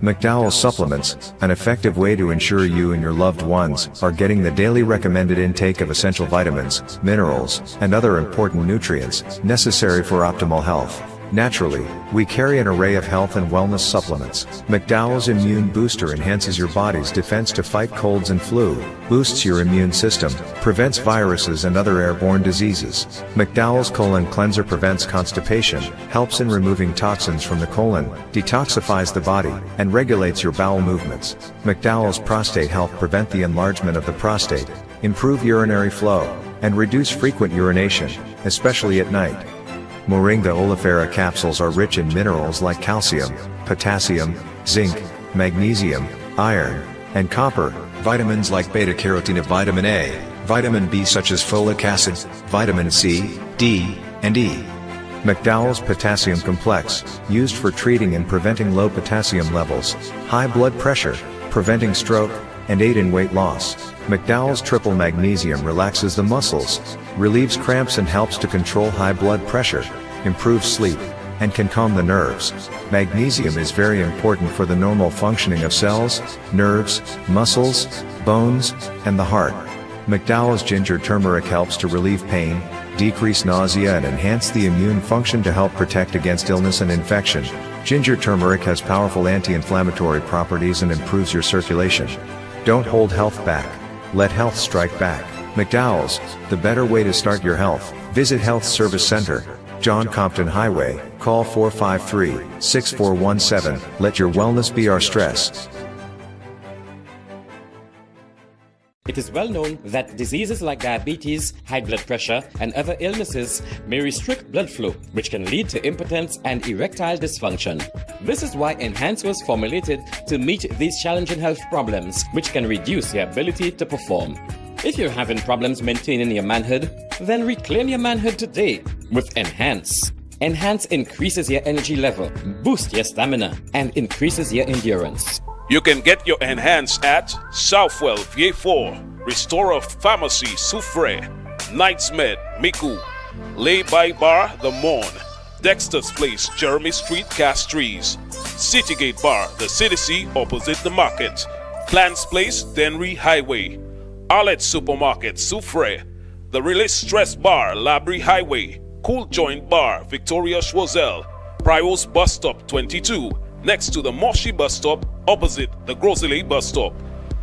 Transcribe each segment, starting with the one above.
McDowell's supplements, an effective way to ensure you and your loved ones are getting the daily recommended intake of essential vitamins, minerals, and other important nutrients necessary for optimal health. Naturally, we carry an array of health and wellness supplements. McDowell's Immune Booster enhances your body's defense to fight colds and flu, boosts your immune system, prevents viruses and other airborne diseases. McDowell's Colon Cleanser prevents constipation, helps in removing toxins from the colon, detoxifies the body, and regulates your bowel movements. McDowell's Prostate Health prevent the enlargement of the prostate, improve urinary flow, and reduce frequent urination, especially at night. Moringa oleifera capsules are rich in minerals like calcium, potassium, zinc, magnesium, iron, and copper, vitamins like beta-carotene of vitamin A, vitamin B such as folic acid, vitamin C, D, and E. McDowell's Potassium Complex, used for treating and preventing low potassium levels, high blood pressure, preventing stroke, and aid in weight loss. McDowell's Triple Magnesium relaxes the muscles, relieves cramps and helps to control high blood pressure, improves sleep, and can calm the nerves. Magnesium is very important for the normal functioning of cells, nerves, muscles, bones, and the heart. McDowell's Ginger Turmeric helps to relieve pain, decrease nausea and enhance the immune function to help protect against illness and infection. Ginger turmeric has powerful anti-inflammatory properties and improves your circulation. Don't hold health back. Let health strike back. McDowell's, the better way to start your health. Visit Health Service Center, John Compton Highway, call 453-6417. Let your wellness be our stress. It is well known that diseases like diabetes, high blood pressure, and other illnesses may restrict blood flow, which can lead to impotence and erectile dysfunction. This is why Enhance was formulated to meet these challenging health problems, which can reduce your ability to perform. If you're having problems maintaining your manhood, then reclaim your manhood today with Enhance. Enhance increases your energy level, boosts your stamina, and increases your endurance. You can get your Enhance at Southwell VA4, Restorer Pharmacy Soufre, Knights Med Miku, Lay by Bar The Morn, Dexter's Place Jeremy Street Castries, Citygate Bar The City opposite the market, Plants Place Denry Highway, Arlette Supermarket Soufre, The Release Stress Bar Labrie Highway, Cool Joint Bar Victoria Schwazel, Prios Bus Stop 22, next to the Moshi Bus Stop opposite the Grosley Bus Stop.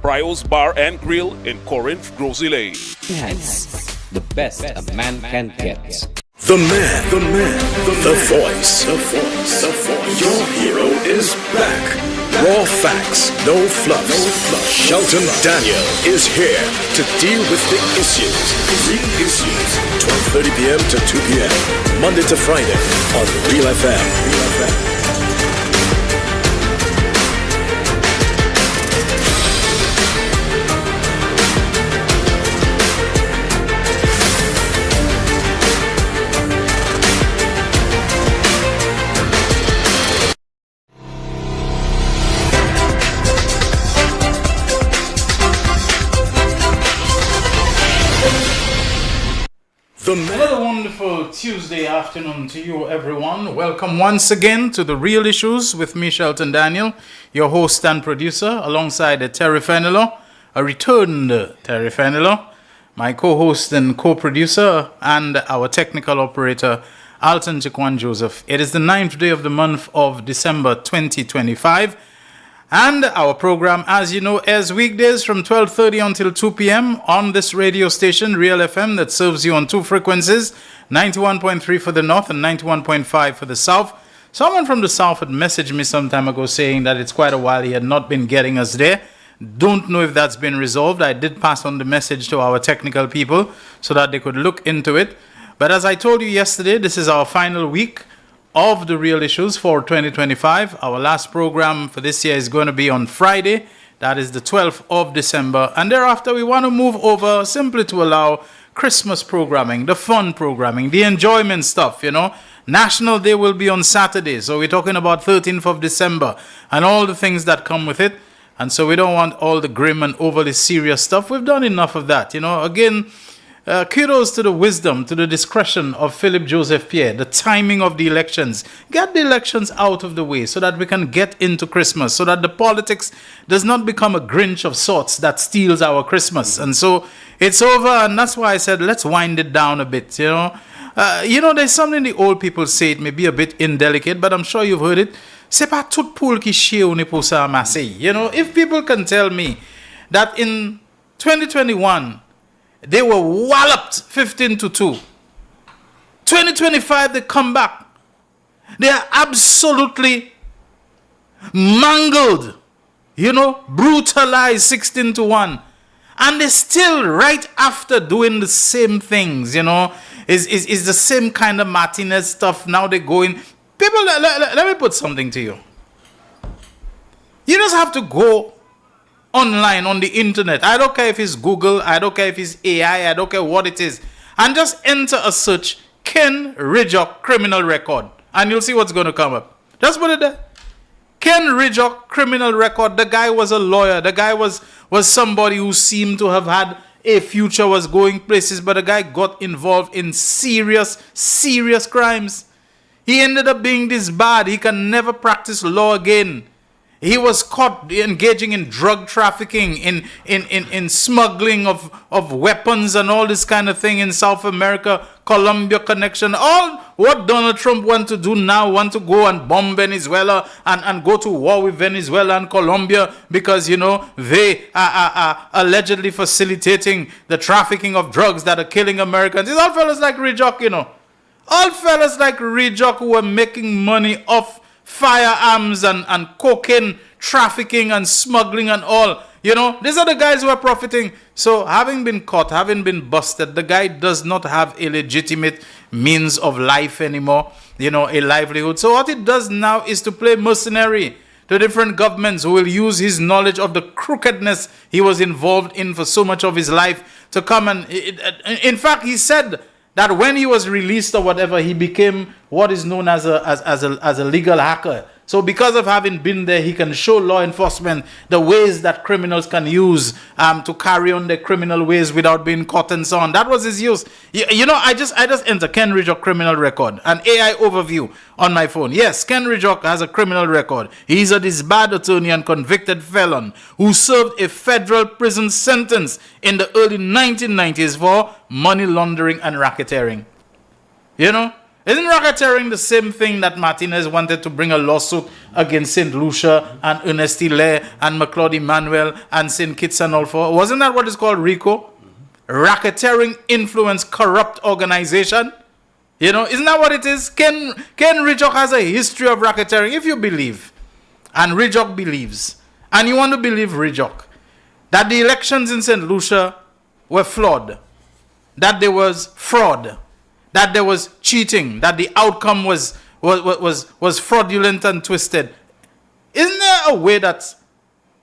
Prios Bar and Grill in Corinth, Grosley. Enhance, the best a man can get. The voice. Your hero is back. Raw facts, no fluffs. Shelton Daniel is here to deal with the issues. Real issues. 12:30 p.m. to 2 p.m. Monday to Friday on Realfm. Another wonderful Tuesday afternoon to you, everyone. Welcome once again to The Real Issues with me, Shelton Daniel, your host and producer, alongside Terry Fenelon, a returned Terry Fenelon, my co-host and co-producer, and our technical operator, Alton Chiquan Joseph. It is the 9th day of the month of December 2025. And our program, as you know, airs weekdays from 12:30 until 2 p.m. on this radio station, Realfm, that serves you on two frequencies, 91.3 for the north and 91.5 for the south. Someone from the south had messaged me some time ago saying that it's quite a while he had not been getting us there. Don't know if that's been resolved. I did pass on the message to our technical people so that they could look into it. But as I told you yesterday, this is our final week of The Real Issues for 2025. Our last program for this year is going to be on Friday. That is the 12th of December. And thereafter, we want to move over simply to allow Christmas programming, the fun programming, the enjoyment stuff, you know. National Day will be on Saturday. So we're talking about 13th of December and all the things that come with it. And so we don't want all the grim and overly serious stuff. We've done enough of that. You know, again, kudos to the wisdom, to the discretion of Philip Joseph Pierre, the timing of the elections. Get the elections out of the way so that we can get into Christmas, so that the politics does not become a Grinch of sorts that steals our Christmas. And so it's over, and that's why I said let's wind it down a bit, there's something the old people say, it may be a bit indelicate, but I'm sure you've heard it. C'est pas tout poule qui chie ou ne pour ça amasser. If people can tell me that in 2021, they were walloped 15-2. 2025, they come back. They are absolutely mangled, brutalized 16-1. And they're still right after doing the same things, is the same kind of Martinez stuff. Now they're going. People, let me put something to you. You just have to go online on the internet. I don't care if it's Google, I don't care if it's AI, I don't care what it is. And just enter a search, Ken Ridjock criminal record. And you'll see what's going to come up. Just put it there. Ken Ridjock criminal record. The guy was a lawyer. The guy was somebody who seemed to have had a future, was going places, but the guy got involved in serious crimes. He ended up being this bad. He can never practice law again. He was caught engaging in drug trafficking, in smuggling of weapons and all this kind of thing in South America, Colombia connection. All what Donald Trump wants to do now, want to go and bomb Venezuela and go to war with Venezuela and Colombia because, they are allegedly facilitating the trafficking of drugs that are killing Americans. It's all fellas like Ridjock, All fellas like Ridjock who are making money off firearms and cocaine trafficking and smuggling and all. These are the guys who are profiting. So having been caught, having been busted, the guy does not have a legitimate means of life anymore, a livelihood. So what it does now is to play mercenary to different governments who will use his knowledge of the crookedness he was involved in for so much of his life to come and... In fact, he said that when he was released or whatever, he became what is known as a legal hacker. So because of having been there, he can show law enforcement the ways that criminals can use to carry on their criminal ways without being caught and so on. That was his use. I just enter Ken Ridjock criminal record, an AI overview on my phone. Yes, Ken Ridjock has a criminal record. He's a disbarred attorney and convicted felon who served a federal prison sentence in the early 1990s for money laundering and racketeering. Isn't racketeering the same thing that Martinez wanted to bring a lawsuit against St. Lucia and Ernest Hilaire and McLeod Emmanuel and St. Kitts and all for? Wasn't that what is called RICO? Racketeering, influence, corrupt organization. Isn't that what it is? Ken Ridjock has a history of racketeering. If you believe, and Ridjock believes, and you want to believe Ridjock, that the elections in St. Lucia were flawed, that there was fraud, that there was cheating, that the outcome was fraudulent and twisted. Isn't there a way that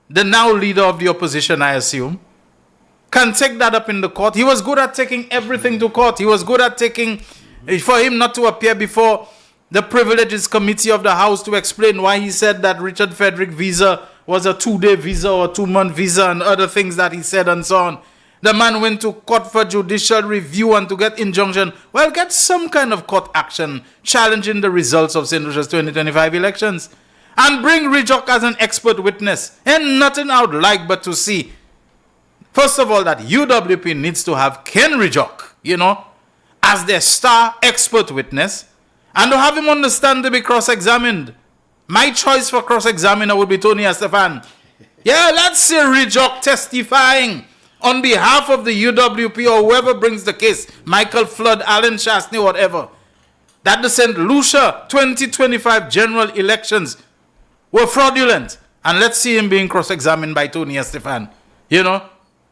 the now leader of the opposition, I assume, can take that up in the court? He was good at taking everything to court. He was good at for him not to appear before the Privileges Committee of the House to explain why he said that Richard Frederick visa was a 2-day visa or 2-month visa and other things that he said and so on. The man went to court for judicial review and to get injunction. Well, get some kind of court action challenging the results of St. Lucia's 2025 elections. And bring Ridjock as an expert witness. And nothing I would like but to see. First of all, that UWP needs to have Ken Ridjock, as their star expert witness. And to have him on the stand to be cross-examined. My choice for cross-examiner would be Tony Estefan. Yeah, let's see Ridjock testifying on behalf of the UWP or whoever brings the case, Michael Flood, Alan Shastney, whatever, that the St. Lucia 2025 general elections were fraudulent. And let's see him being cross-examined by Tony Estefan. I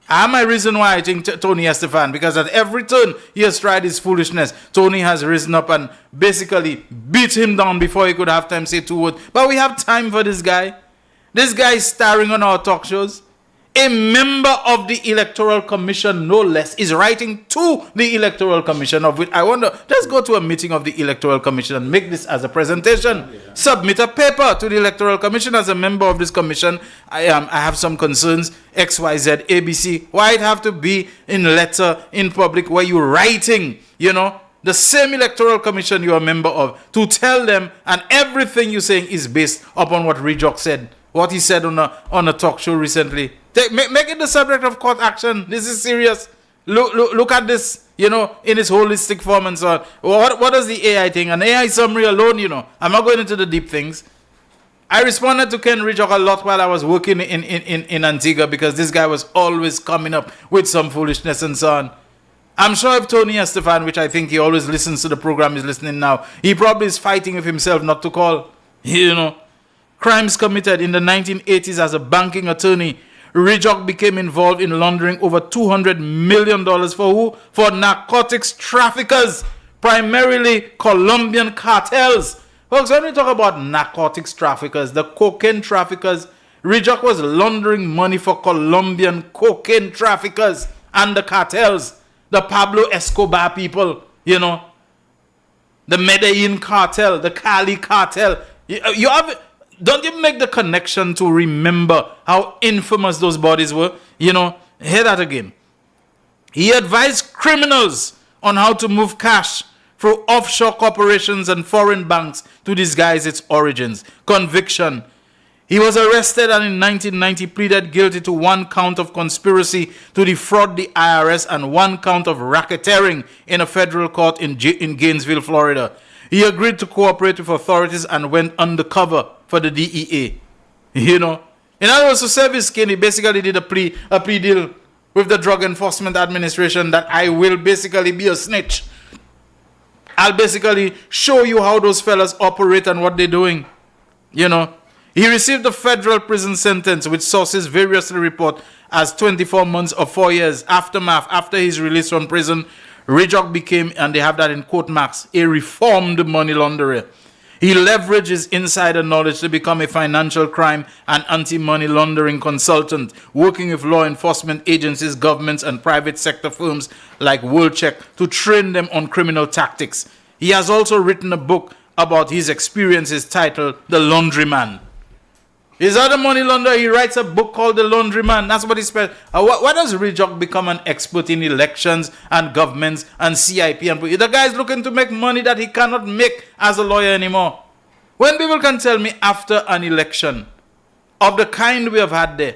have my reason why I think Tony Estefan, because at every turn he has tried his foolishness. Tony has risen up and basically beat him down before he could have time to say 2 words. But we have time for this guy. This guy is starring on our talk shows. A member of the Electoral Commission, no less, is writing to the Electoral Commission, of which I wonder, just go to a meeting of the Electoral Commission and make this as a presentation. Yeah. Submit a paper to the Electoral Commission as a member of this commission. I have some concerns, XYZ, ABC. Why it have to be in letter, in public, where you're writing, the same Electoral Commission you're a member of, to tell them, and everything you're saying is based upon what Rijok said, what he said on a talk show recently. Make it the subject of court action. This is serious. Look at this, in its holistic form and so on. What is the AI thing? An AI summary alone, I'm not going into the deep things. I responded to Ken Rijok a lot while I was working in Antigua, because this guy was always coming up with some foolishness and so on. I'm sure if Tony Estefan, which I think he always listens to the program, is listening now, he probably is fighting with himself not to call. Crimes committed in the 1980s as a banking attorney. Rijok became involved in laundering over $200 million for who? For narcotics traffickers, primarily Colombian cartels. Folks, when we talk about narcotics traffickers, the cocaine traffickers, Rijok was laundering money for Colombian cocaine traffickers and the cartels, the Pablo Escobar people, the Medellin cartel, the Cali cartel. Don't you make the connection to remember how infamous those bodies were? Hear that again. He advised criminals on how to move cash through offshore corporations and foreign banks to disguise its origins. Conviction. He was arrested and in 1990 pleaded guilty to 1 count of conspiracy to defraud the IRS and 1 count of racketeering in a federal court in Gainesville, Florida. He agreed to cooperate with authorities and went undercover for the DEA. In other words, to save his skin, he basically did a plea deal with the Drug Enforcement Administration that I will basically be a snitch. I'll basically show you how those fellas operate and what they're doing. He received a federal prison sentence, which sources variously report as 24 months or 4 years. Aftermath, after his release from prison, Rijok became, and they have that in quote marks, a reformed money launderer. He leveraged his insider knowledge to become a financial crime and anti-money laundering consultant, working with law enforcement agencies, governments, and private sector firms like WorldCheck to train them on criminal tactics. He has also written a book about his experiences titled The Laundryman. His other money launderer, he writes a book called The Laundryman. That's what he spent. Why does Rijok become an expert in elections and governments and CIP? And the guy's looking to make money that he cannot make as a lawyer anymore. When people can tell me after an election of the kind we have had there,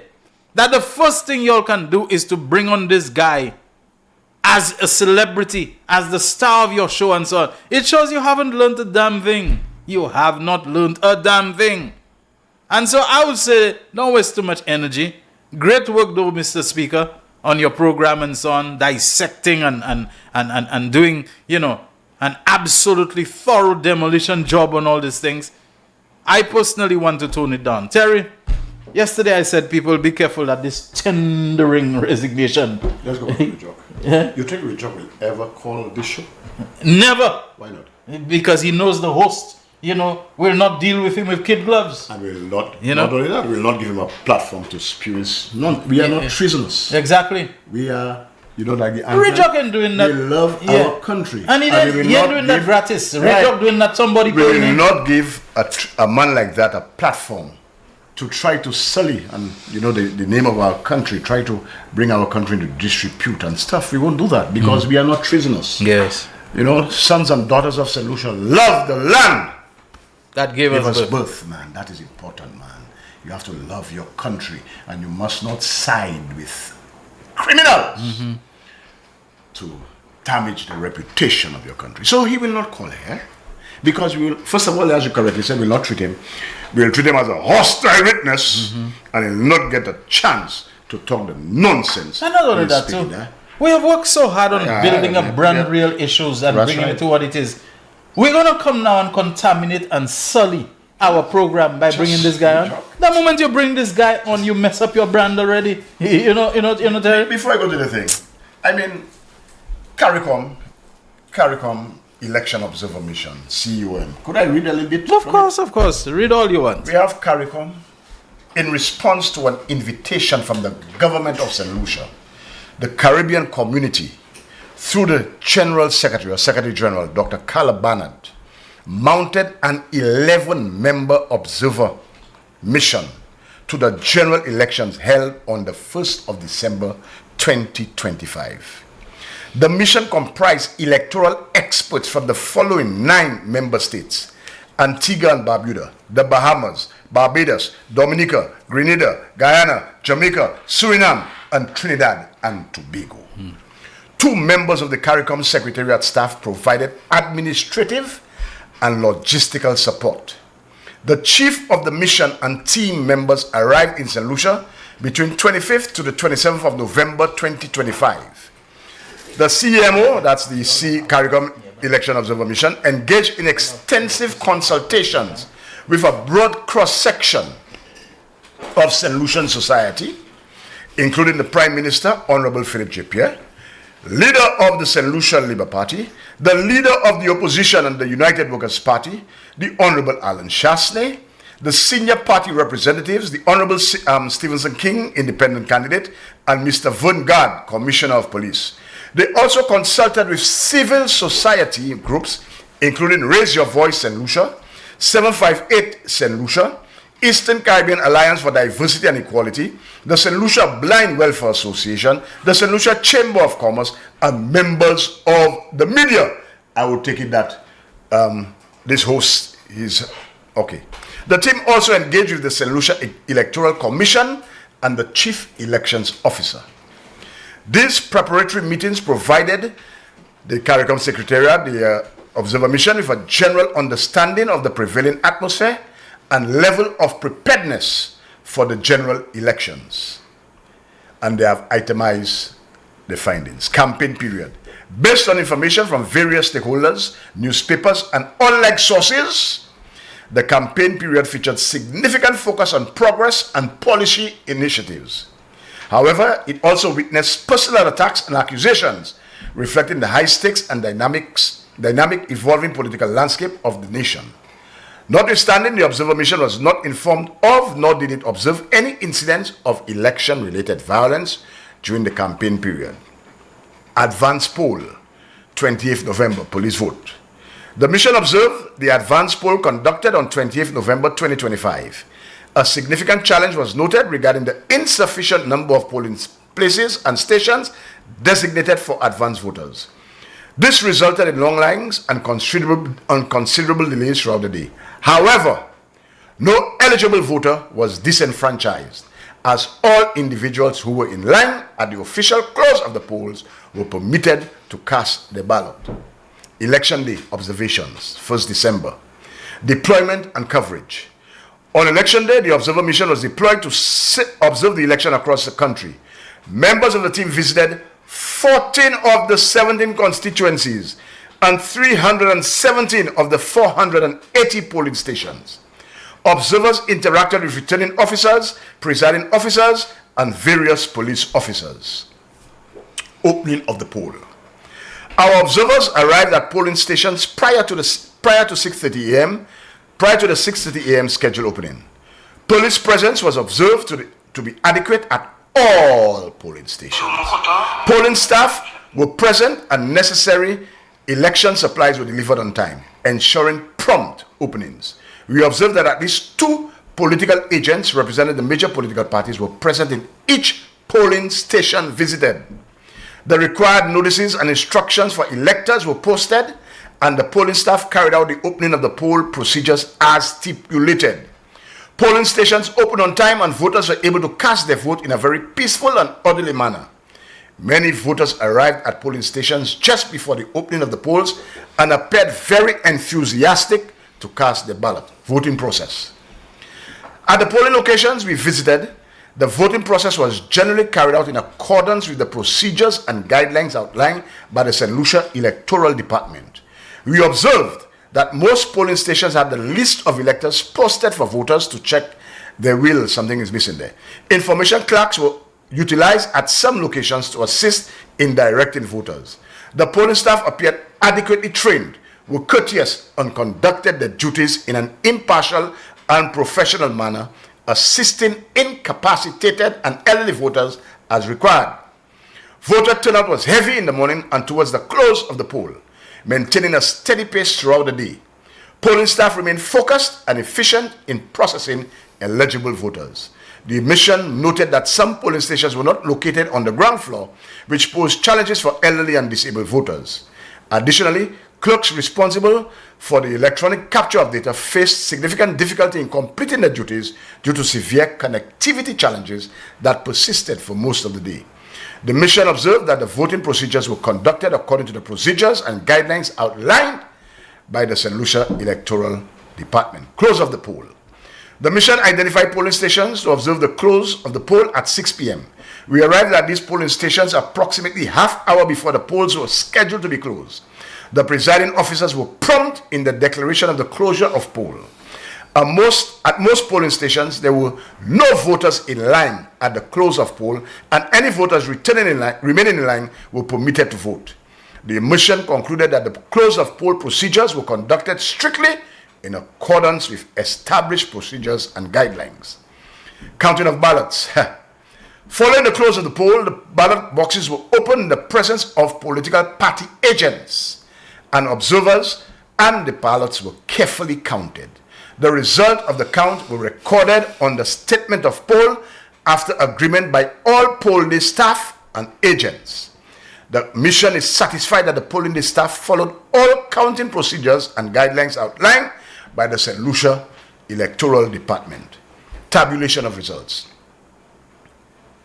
that the first thing y'all can do is to bring on this guy as a celebrity, as the star of your show and so on, it shows you haven't learned a damn thing. You have not learned a damn thing. And so I would say, don't waste too much energy. Great work though, Mr. Speaker, on your program and so on, dissecting and doing, an absolutely thorough demolition job on all these things. I personally want to tone it down. Terry, yesterday I said, people, be careful that this tendering resignation. Let's go back to Rijok. Yeah? You think Rijok will ever call this show? Never. Why not? Because he knows the host, will not deal with him with kid gloves. And will not, not only that, will not give him a platform to spew his. We are not treasonous. Exactly. We are, like the Rijok ain't doing that. We love our country. And he ain't doing that gratis. Rijok doing that somebody we will not give a man like that a platform to try to sully and the name of our country, try to bring our country into disrepute and stuff. We won't do that because we are not treasonous. Yes. Sons and daughters of St. Lucia love the land that gave us birth, man. That is important, man. You have to love your country and you must not side with criminals to damage the reputation of your country. So he will not call her because we will, first of all, as you correctly said, we will not treat him. We will treat him as a hostile witness and he will not get a chance to talk the nonsense. And not only that too. We have worked so hard on building up brand real issues and bringing it to what it is. We're going to come now and contaminate and sully our program by bringing this guy on. The moment you bring this guy on, you mess up your brand already. You know, Terry? Before I go to the thing, I mean, CARICOM Election Observer Mission, CUM. Could I read a little bit? Of course. Read all you want. We have CARICOM, in response to an invitation from the government of St. Lucia, the Caribbean community, through the General Secretary or Secretary General, Dr. Carla Barnard, mounted an 11-member observer mission to the general elections held on the 1st of December 2025. The mission comprised electoral experts from the following 9 member states: Antigua and Barbuda, the Bahamas, Barbados, Dominica, Grenada, Guyana, Jamaica, Suriname, and Trinidad and Tobago. 2 members of the CARICOM Secretariat staff provided administrative and logistical support. The chief of the mission and team members arrived in St. Lucia between 25th to the 27th of November 2025. The CEMO, that's the CARICOM Election Observer Mission, engaged in extensive consultations with a broad cross-section of St. Lucian society, including the Prime Minister, Honorable Philip J. Pierre, leader of the St. Lucian Labour Party, the leader of the opposition and the United Workers' Party, the Honorable Alan Chasney, the senior party representatives, the Honorable Stevenson King, independent candidate, and Mr. Vern Gard, Commissioner of Police. They also consulted with civil society groups, including Raise Your Voice St. Lucia, 758 St. Lucia, Eastern Caribbean Alliance for Diversity and Equality, the St. Lucia Blind Welfare Association, the St. Lucia Chamber of Commerce, and members of the media. I would take it that this host is okay. The team also engaged with the St. Lucia Electoral Commission and the Chief Elections Officer. These preparatory meetings provided the CARICOM Secretariat, the Observer Mission, with a general understanding of the prevailing atmosphere and level of preparedness for the general elections. And they have itemized the findings. Campaign period. Based on information from various stakeholders, newspapers, and online sources, the campaign period featured significant focus on progress and policy initiatives. However, it also witnessed personal attacks and accusations, reflecting the high stakes and dynamic evolving political landscape of the nation. Notwithstanding, the Observer Mission was not informed of, nor did it observe any incidents of election-related violence during the campaign period. Advance poll, 28th November, police vote. The mission observed the advance poll conducted on 28th November 2025. A significant challenge was noted regarding the insufficient number of polling places and stations designated for advance voters. This resulted in long lines and considerable delays throughout the day. However, no eligible voter was disenfranchised, as all individuals who were in line at the official close of the polls were permitted to cast their ballot. Election Day observations, 1st December. Deployment and coverage. On Election Day, the Observer Mission was deployed to observe the election across the country. Members of the team visited 14 of the 17 constituencies and 317 of the 480 polling stations. Observers interacted with returning officers, presiding officers, and various police officers. Opening of the poll. Our observers arrived at polling stations prior to the 6:30 a.m. prior to the 6:30 a.m. scheduled opening. Police presence was observed to be adequate at all polling stations. Polling staff were present and necessary election supplies were delivered on time, ensuring prompt openings. We observed that at least 2 political agents representing the major political parties were present in each polling station visited. The required notices and instructions for electors were posted, and the polling staff carried out the opening of the poll procedures as stipulated. Polling stations opened on time and voters were able to cast their vote in a very peaceful and orderly manner. Many voters arrived at polling stations just before the opening of the polls and appeared very enthusiastic to cast their ballot. Voting process. At the polling locations we visited, the voting process was generally carried out in accordance with the procedures and guidelines outlined by the St. Lucia Electoral Department. We observed that most polling stations had the list of electors posted for voters to check their will. Something is missing there. Information clerks were utilized at some locations to assist in directing voters. The polling staff appeared adequately trained, were courteous, and conducted their duties in an impartial and professional manner, assisting incapacitated and elderly voters as required. Voter turnout was heavy in the morning and towards the close of the poll, maintaining a steady pace throughout the day. Polling staff remained focused and efficient in processing eligible voters. The mission noted that some polling stations were not located on the ground floor, which posed challenges for elderly and disabled voters. Additionally, clerks responsible for the electronic capture of data faced significant difficulty in completing their duties due to severe connectivity challenges that persisted for most of the day. The mission observed that the voting procedures were conducted according to the procedures and guidelines outlined by the St. Lucia Electoral Department. Close of the poll. The mission identified polling stations to observe the close of the poll at 6 p.m. We arrived at these polling stations approximately half hour before the polls were scheduled to be closed. The presiding officers were prompt in the declaration of the closure of poll. At most polling stations, there were no voters in line at the close of poll, and any voters remaining in line were permitted to vote. The mission concluded that the close of poll procedures were conducted strictly in accordance with established procedures and guidelines. Counting of ballots. Following the close of the poll, the ballot boxes were opened in the presence of political party agents and observers, and the ballots were carefully counted. The result of the count were recorded on the statement of poll after agreement by all polling day staff and agents. The mission is satisfied that the polling day staff followed all counting procedures and guidelines outlined by the St. Lucia Electoral Department. Tabulation of results.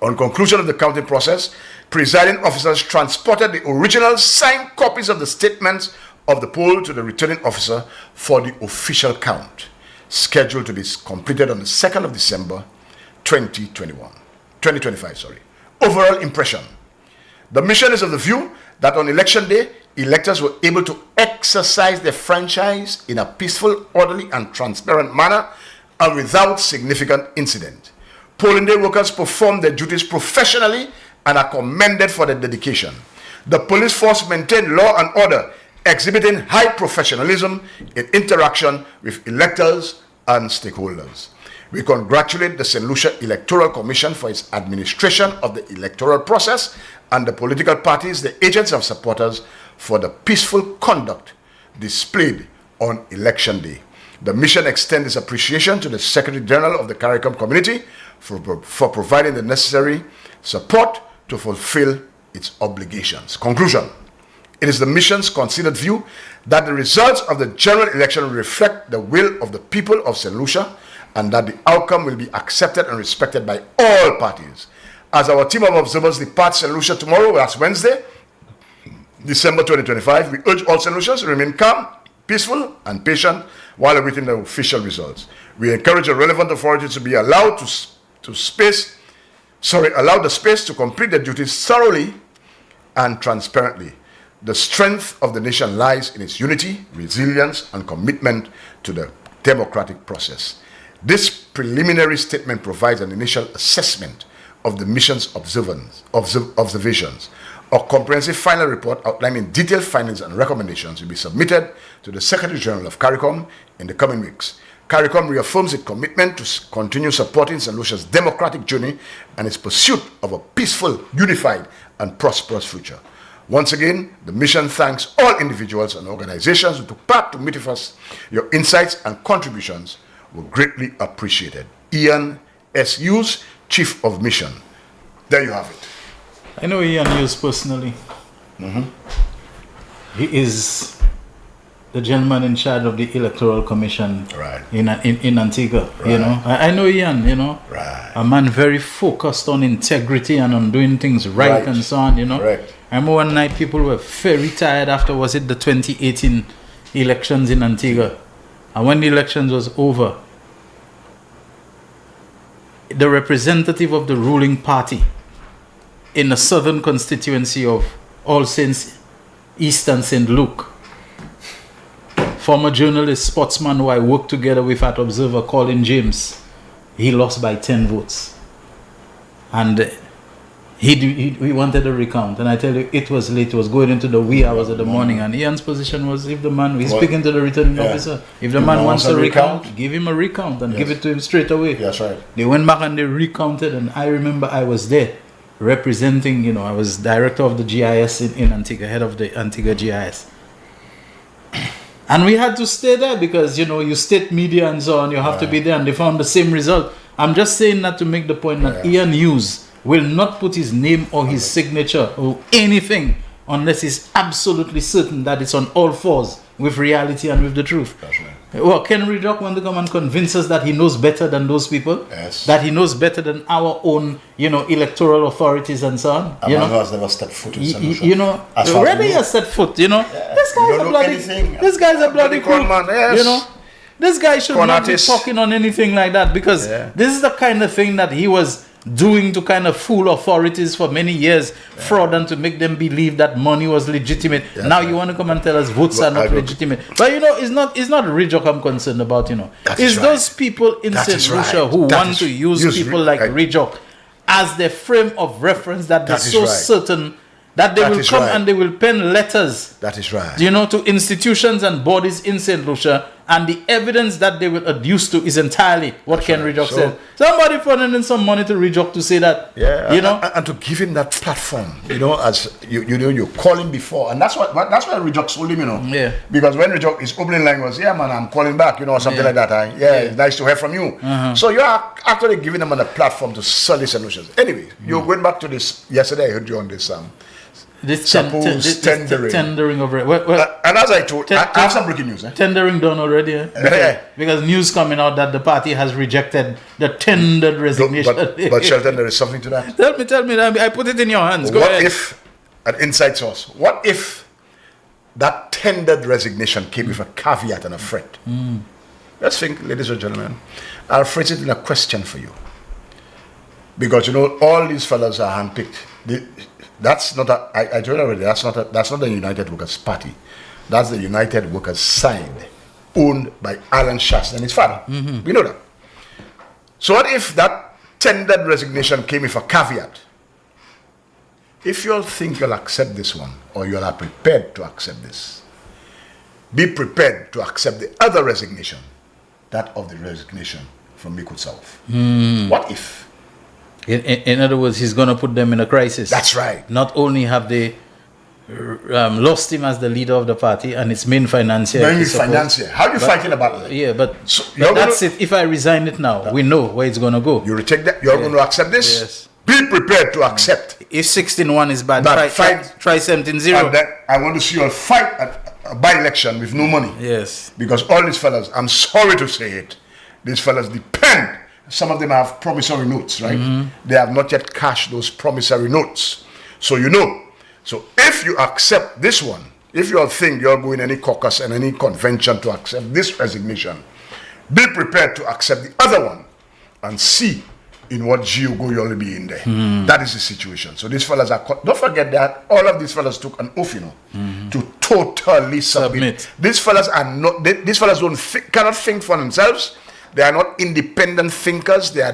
On conclusion of the counting process, presiding officers transported the original signed copies of the statements of the poll to the returning officer for the official count, scheduled to be completed on the 2nd of December 2025. Overall impression. The mission is of the view that on election day, electors were able to exercise their franchise in a peaceful, orderly, and transparent manner and without significant incident. Polling day workers performed their duties professionally and are commended for their dedication. The police force maintained law and order, exhibiting high professionalism in interaction with electors and stakeholders. We congratulate the St. Lucia Electoral Commission for its administration of the electoral process and the political parties, the agents and supporters, for the peaceful conduct displayed on election day. The mission extends its appreciation to the Secretary General of the CARICOM community for providing the necessary support to fulfill its obligations. Conclusion. It is the mission's considered view that the results of the general election reflect the will of the people of St. Lucia and that the outcome will be accepted and respected by all parties. As our team of observers depart St. Lucia tomorrow, that's Wednesday, December 2025, we urge all St. Lucians to remain calm, peaceful, and patient while awaiting the official results. We encourage the relevant authorities to be allowed the space to complete their duties thoroughly and transparently. The strength of the nation lies in its unity, resilience, and commitment to the democratic process. This preliminary statement provides an initial assessment of the mission's observations. A comprehensive final report outlining detailed findings and recommendations will be submitted to the Secretary General of CARICOM in the coming weeks. CARICOM reaffirms its commitment to continue supporting St. Lucia's democratic journey and its pursuit of a peaceful, unified, and prosperous future. Once again, the mission thanks all individuals and organizations who took part to meet with us. Your insights and contributions were greatly appreciated. Ian S. Hughes, Chief of Mission. There you have it. I know Ian Hughes personally. He is the gentleman in charge of the Electoral Commission in Antigua. Right. You know, I know Ian. You know, Right. a man very focused on integrity and on doing things right and so on. You know, Correct. I remember one night people were very tired after, was it the 2018 elections in Antigua, and when the elections was over, the representative of the ruling party in the southern constituency of All Saints East and St. Luke, former journalist, sportsman who I worked together with at Observer, Colin James, he lost by 10 votes. And He wanted a recount, and I tell you, it was late. It was going into the wee hours of the morning, and Ian's position was, if the man, he's speaking to the returning officer, if the man wants a recount, give him a recount and give it to him straight away. That's right. They went back and they recounted, and I remember I was there representing, I was director of the GIS in Antigua, head of the Antigua GIS. And we had to stay there because, you state media and so on, you have to be there, and they found the same result. I'm just saying that to make the point that Ian Hughes will not put his name or his signature or anything unless he's absolutely certain that it's on all fours with reality and with the truth. That's right. Well, Ken Riddock want to come and convince us that he knows better than those people, that he knows better than our own, electoral authorities and so on. A man who has never stepped foot in St. Lucia. Wherever he has set foot, this guy's a bloody crook, man. Yes. This guy should not be talking on anything like that, because this is the kind of thing that he was doing to kind of fool authorities for many years, fraud, and to make them believe that money was legitimate. Now you want to come and tell us votes are not legitimate. But it's not Riddock I'm concerned about, It's those people in St. Lucia who want to use people like Riddock as their frame of reference, that they're so certain that they will come and they will pen letters. That is right. To institutions and bodies in St. Lucia, and the evidence that they will adduce to is entirely what Ken Riddock said. Somebody putting in some money to Riddock to say that. And to give him that platform, as you call him before, and that's why Riddock sold him, Because when Riddock, his opening line was, man, I'm calling back, something like that. It's nice to hear from you. So you are actually giving them a platform to sell these solutions. Anyway, you're going back to this. Yesterday I heard you on this. This tendering of it. And as I told, I have some breaking news. Tendering done already, because news coming out that the party has rejected the tendered resignation. But Shelton, there is something to that. Tell me. I put it in your hands. Go ahead. What if, an inside source, what if that tendered resignation came with a caveat and a threat? Let's think, ladies and gentlemen. I'll phrase it in a question for you. Because all these fellas are handpicked. That's not I told you already, that's not the United Workers Party. That's the United Workers side, owned by Alan Shaston and his father. We know that. So what if that tendered resignation came with a caveat? If you all think you'll accept this one, or you are prepared to accept this, be prepared to accept the other resignation, that of the resignation from Miku South. What if? In other words, he's going to put them in a crisis. That's right. Not only have they lost him as the leader of the party and its main financier. How are you fighting about that? Yeah, but that's it. If I resign it now, we know where it's going to go. You reject that? You're going to accept this? Yes. Be prepared to accept. If 16-1 is bad, try 17-0. And then I want to see you all fight at a by-election with no money. Yes. Because all these fellas, I'm sorry to say it, these fellas depend. Some of them have promissory notes, right? They have not yet cashed those promissory notes. So So if you accept this one, if you all think you're going any caucus and any convention to accept this resignation, be prepared to accept the other one and see in what GOGO you'll be in there. That is the situation. So these fellas don't forget that all of these fellas took an oath, to totally submit. These fellas are not, these fellas cannot think for themselves. They are not independent thinkers. They are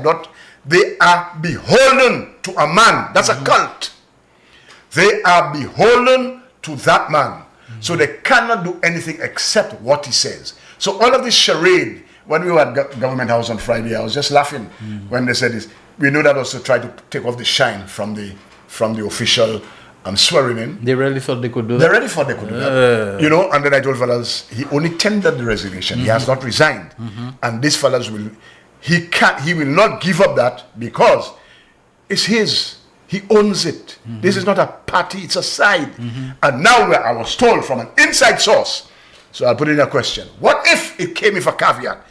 beholden to a man. That's a cult. They are beholden to that man. So they cannot do anything except what he says. So all of this charade, when we were at Government House on Friday, I was just laughing when they said this. We know that was to try to take off the shine from the official swearing in. They really thought they could do that? They really thought they could do that. And then I told fellas, he only tendered the resignation. He has not resigned. And these fellas he will not give up that because it's his. He owns it. This is not a party, it's a side. And now I was told from an inside source, so I'll put in a question. What if it came with a caveat?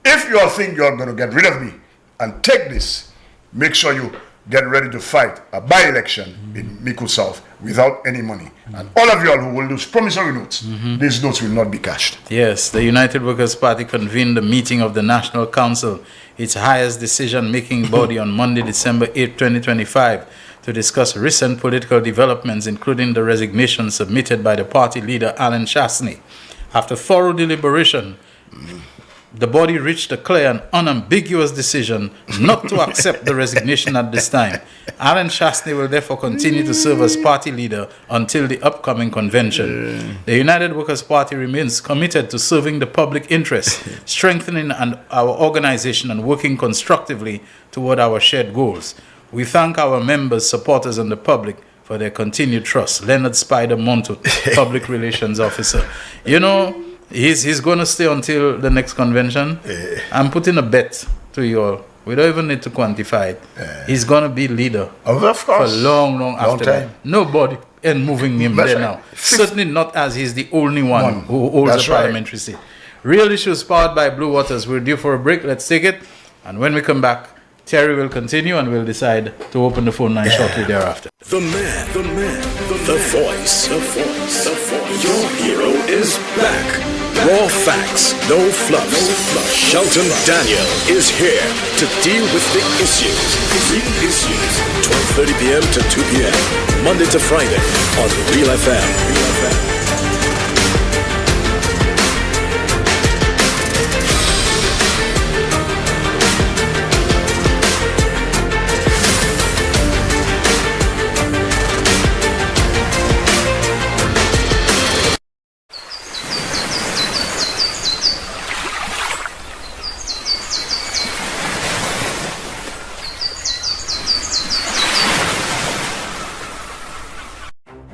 If you all think you're going to get rid of me and take this, make sure you get ready to fight a by-election in Miku South without any money. And all of you all who will lose promissory notes, these notes will not be cashed. Yes, the United Workers Party convened the meeting of the National Council, its highest decision-making body, on Monday, December 8, 2025, to discuss recent political developments, including the resignation submitted by the party leader, Alan Shasney. After thorough deliberation, the body reached a clear and unambiguous decision not to accept the resignation at this time. Alan Shastney will therefore continue to serve as party leader until the upcoming convention. The United Workers' Party remains committed to serving the public interest, strengthening our organization and working constructively toward our shared goals. We thank our members, supporters, and the public for their continued trust. Leonard Spider Monto, Public Relations Officer. You know, he's going to stay until the next convention. I'm putting a bet to you all. We don't even need to quantify it. He's going to be leader Of course. for long after time. that. Nobody and moving him That's there right. now. Certainly not as he's the only one who holds That's a right. parliamentary seat. Real Issues powered by Blue Waters. We're due for a break. Let's take it. And when we come back, Terry will continue and we'll decide to open the phone line shortly thereafter. The man, the voice. Your hero is back. Raw facts, no fluff. Shelton Daniel is here to deal with the issues. Real issues. 12:30 p.m. to 2 p.m. Monday to Friday on Realfm.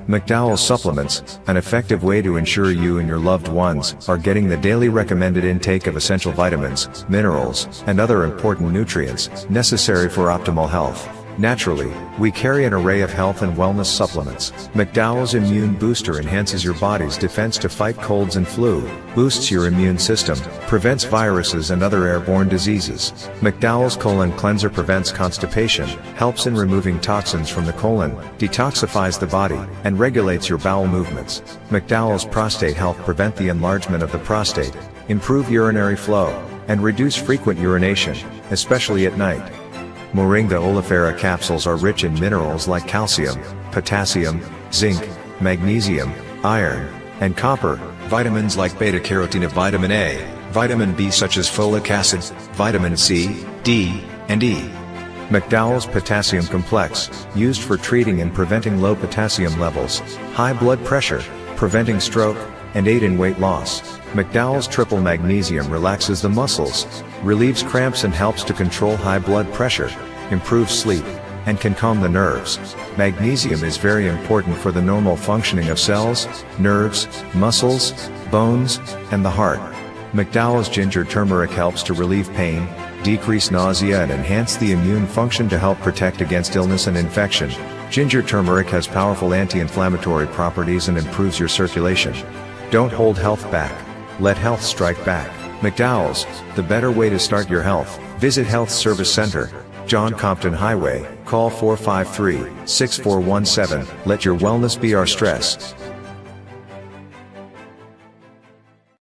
McDowell's Supplements, an effective way to ensure you and your loved ones are getting the daily recommended intake of essential vitamins, minerals, and other important nutrients necessary for optimal health. Naturally, we carry an array of health and wellness supplements. McDowell's Immune Booster enhances your body's defense to fight colds and flu, boosts your immune system, prevents viruses and other airborne diseases. McDowell's Colon Cleanser prevents constipation, helps in removing toxins from the colon, detoxifies the body, and regulates your bowel movements. McDowell's Prostate Health prevent the enlargement of the prostate, improve urinary flow, and reduce frequent urination, especially at night. Moringa oleifera capsules are rich in minerals like calcium, potassium, zinc, magnesium, iron, and copper, vitamins like beta-carotene of vitamin A, vitamin B such as folic acid, vitamin C, D, and E. McDowell's Potassium Complex, used for treating and preventing low potassium levels, high blood pressure, preventing stroke, and aid in weight loss. McDowell's Triple Magnesium relaxes the muscles, relieves cramps and helps to control high blood pressure, improves sleep, and can calm the nerves. Magnesium is very important for the normal functioning of cells, nerves, muscles, bones, and the heart. McDowell's Ginger Turmeric helps to relieve pain, decrease nausea and enhance the immune function to help protect against illness and infection. Ginger turmeric has powerful anti-inflammatory properties and improves your circulation. Don't hold health back. Let health strike back. McDowell's, the better way to start your health. Visit Health Service Center, John Compton Highway, call 453-6417. Let your wellness be our stress.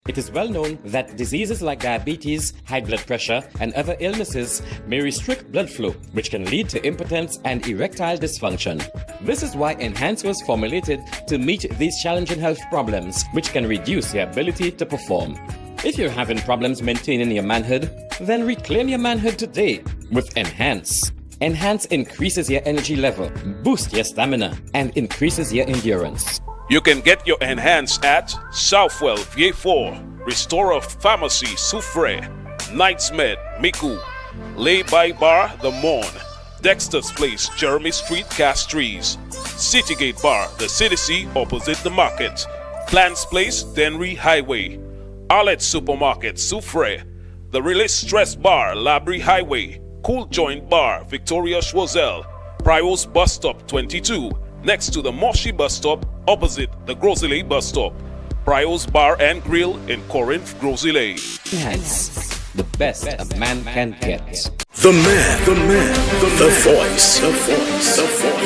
It is well known that diseases like diabetes, high blood pressure, and other illnesses may restrict blood flow, which can lead to impotence and erectile dysfunction. This is why Enhance was formulated to meet these challenging health problems, which can reduce your ability to perform. If you're having problems maintaining your manhood, then reclaim your manhood today with Enhance. Enhance increases your energy level, boosts your stamina, and increases your endurance. You can get your Enhance at Southwell VA4, Restorer Pharmacy Soufre, Knights Med Miku, Lay by Bar The Morn, Dexter's Place Jeremy Street Castries, Citygate Bar The CDC opposite the market, Plants Place Denry Highway, Arlette Supermarket Soufre, The Release Stress Bar Labrie Highway, Cool Joint Bar Victoria Schwazel, Prios Bus Stop 22, next to the Moshi Bus Stop opposite the Grosley Bus Stop. Prios Bar and Grill in Corinth, Grosley. Enhance, the best a man can get. The man, the voice.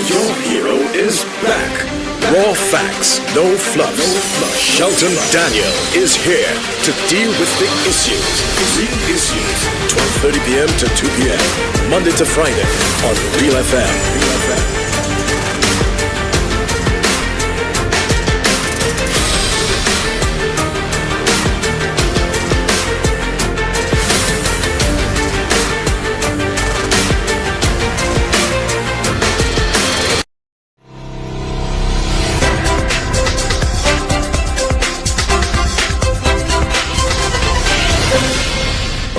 Your hero is back. Raw facts, no fluff. Shelton Daniel is here to deal with the issues. Real issues. 12:30 p.m. to 2 p.m. Monday to Friday on Realfm.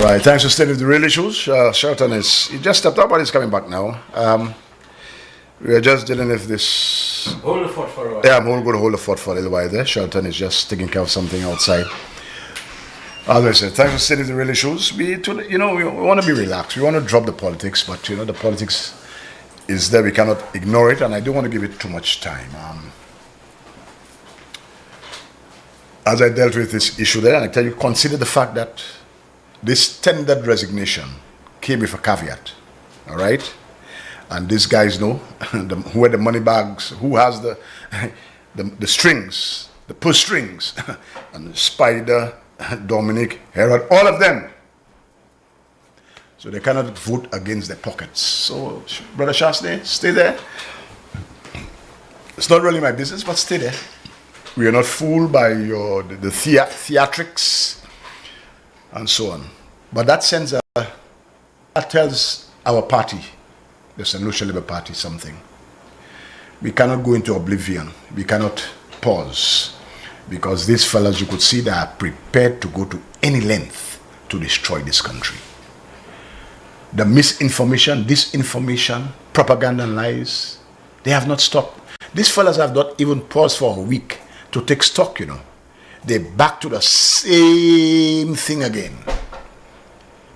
Right, thanks for staying with the real issues. Shelton he just stepped up, but he's coming back now. We are just dealing with this. Hold the fort for a while. Yeah, I'm going to hold the fort for a little while there. Shelton is just taking care of something outside. As I said, thanks for staying with the real issues. We want to be relaxed. We want to drop the politics, but the politics is there. We cannot ignore it, and I don't want to give it too much time. As I dealt with this issue there, and I tell you, consider the fact that this tendered resignation came with a caveat, all right? And these guys know who are the money bags, who has the strings, the push strings, and Spider, Dominic, Herod, all of them. So they cannot vote against their pockets. So, Brother Shasney, stay there. It's not really my business, but stay there. We are not fooled by the theatrics and so on. But that sends that tells our party, the St. Lucia Labour Party, something. We cannot go into oblivion. We cannot pause. Because these fellas, you could see, they are prepared to go to any length to destroy this country. The misinformation, disinformation, propaganda and lies, they have not stopped. These fellas have not even paused for a week to take stock, They're back to the same thing again.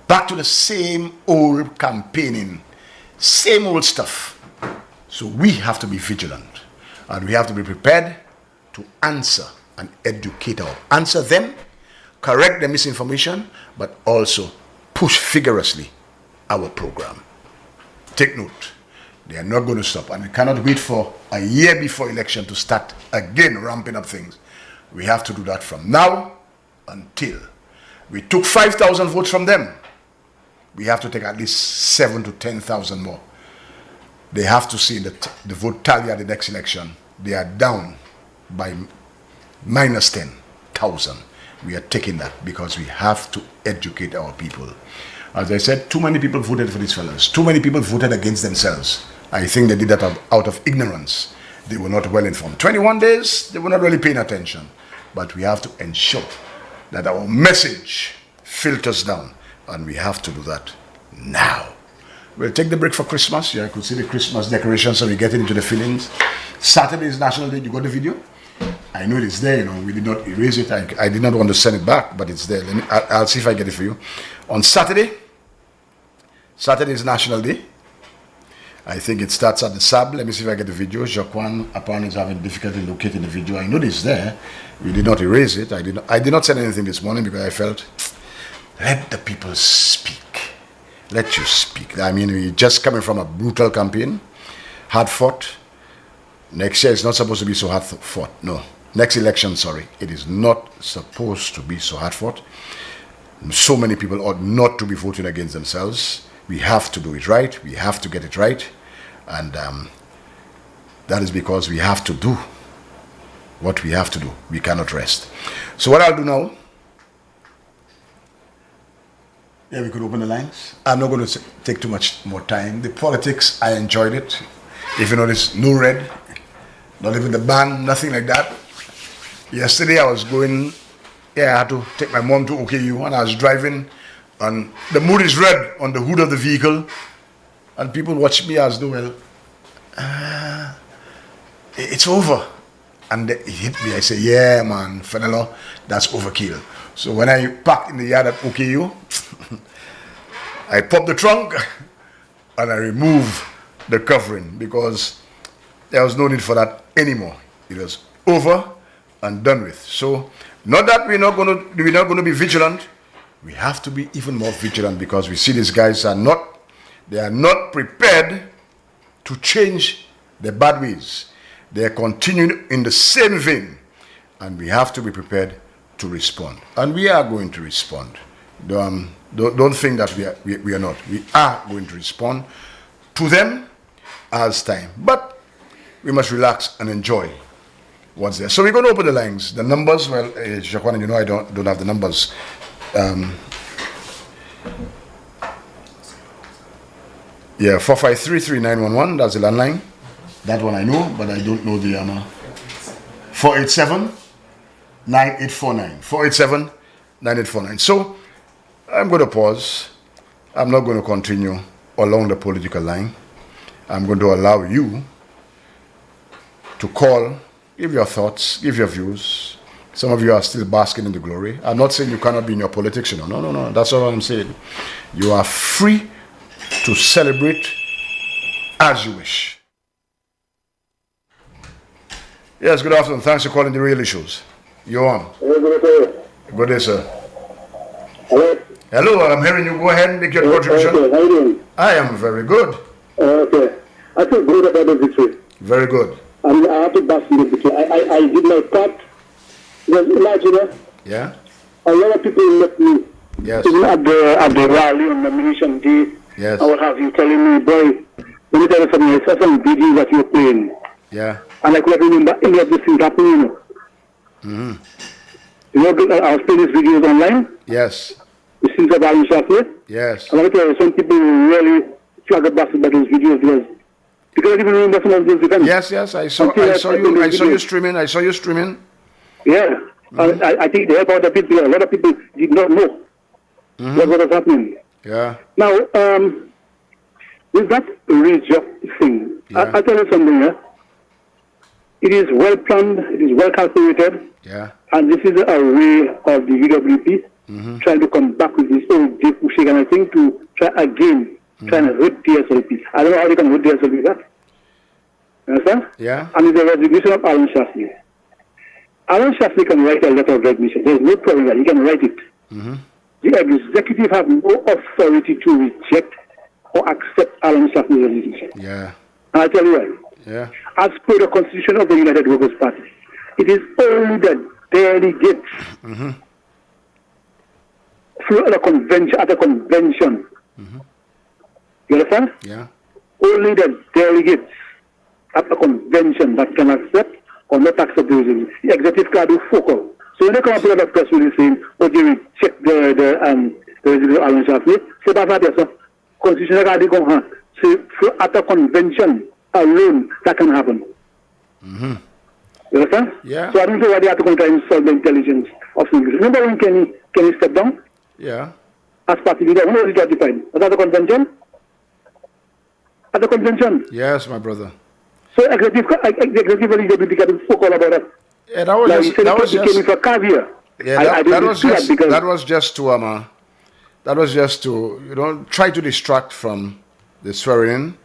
Back to the same old campaigning, same old stuff. So we have to be vigilant, and we have to be prepared to answer and educate answer them, correct the misinformation, but also push vigorously our program. Take note. They are not going to stop, and we cannot wait for a year before election to start again ramping up things. We have to do that from now until we took 5,000 votes from them. We have to take at least 7,000 to 10,000 more. They have to see the vote tally at the next election. They are down by minus 10,000. We are taking that because we have to educate our people. As I said, too many people voted for these fellas. Too many people voted against themselves. I think they did that out of ignorance. They were not well informed. 21 days, they were not really paying attention. But we have to ensure that our message filters down. And we have to do that now. We'll take the break for Christmas. Yeah, I could see the Christmas decorations, so we get into the feelings. Saturday is National Day. You got the video? I know it's there, we did not erase it. I did not want to send it back, but it's there. I'll see if I get it for you. On Saturday is National Day. I think it starts at the SAB. Let me see if I get the video. Jaquan apparently is having difficulty locating the video. I know it's there. We did not erase it. I did not send anything this morning because I felt, let the people speak. Let you speak. I mean, we're just coming from a brutal campaign, hard fought. Next year is not supposed to be so hard fought. No. Next election, it is not supposed to be so hard fought. So many people ought not to be voting against themselves. We have to do it right. We have to get it right. And that is because we have to do what we have to do. We cannot rest. So what I'll do now, we could open the lines. I'm not going to take too much more time. The politics, I enjoyed it. If you notice, no red, not even the band, nothing like that. Yesterday I was going, I had to take my mom to OKU, and I was driving, and the mood is red on the hood of the vehicle, and people watch me as though, it's over. And it hit me. I say, yeah, man, Fenelon, that's overkill. So when I parked in the yard at OKU, I popped the trunk and I removed the covering because there was no need for that anymore. It was over and done with. So not that we're not going to be vigilant. We have to be even more vigilant because we see these guys are not prepared to change their bad ways. They are continuing in the same vein, and we have to be prepared to respond. And we are going to respond. Don't think that we are not. We are going to respond to them as time. But we must relax and enjoy what's there. So we're going to open the lines. The numbers, Jacqueline, I don't have the numbers. 4533911, that's the landline. That one I know, but I don't know the 487-9849. 487-9849. So I'm going to pause. I'm not going to continue along the political line. I'm going to allow you to call, give your thoughts, give your views. Some of you are still basking in the glory. I'm not saying you cannot be in your politics, you know. No. That's all I'm saying. You are free to celebrate as you wish. Yes, good afternoon. Thanks for calling the Real Issues. You're on. Good day, sir. Hello? Hello, I'm hearing you. Go ahead and make your contribution. Okay, how you doing? I am very good. Okay. I feel good about the victory. Very good. I have to bask in the victory. I did my part. Just imagine, Yeah? a lot of people met me. Yes. Even at the rally on nomination day. Yes. I would have you telling me, boy, let me tell you something. I saw some videos that you're playing. Yeah. And I could remember any of these things happening, you know. Mm-hmm. You know, I was playing these videos online. Yes. The scenes of Alan Shafley. Yes. And let me tell you, some people really flabbergasted by those videos because I didn't remember some of those events. Yes. I saw you streaming. Yeah. I think the help of the people, a lot of people did not know what was happening. Yeah. Now, with that region thing, Yeah. I tell you something, yeah? It is well planned, it is well calculated, Yeah. and this is a way of the UWP trying to come back with this old deep pushing, and I think to try again, trying to hurt the SLP. I don't know how they can hurt the SLP that. You understand? Yeah. And it's the resignation of Alan Shafley. Alan Shafley can write a letter of resignation. There's no problem that he can write it. The executive have no authority to reject or accept Alan Shafley's resignation. Yeah. And I tell you why. Yeah. As per the constitution of the United Workers' Party, it is only the delegates through a convention at a convention. You understand? Yeah. Only the delegates at a convention that can accept or not accept the resolution. The executive can do focal. So when they come up with a press release saying, okay, we check the resolution of Alan Shafley, say that yes, constitutional can go on. So at a convention alone, that can happen. You understand? Yeah. So I don't know why they have to try and solve the intelligence of English. Remember when Kenny stepped down Yeah. as party leader? When was he ratified? Was that the convention? At the convention. Yes, my brother. So executive leader can focal about that. Yeah, that was Like just, he said, that was he just, came in for caviar. yeah, I don't that was see just, that because that was just to, try to distract from the swearing in.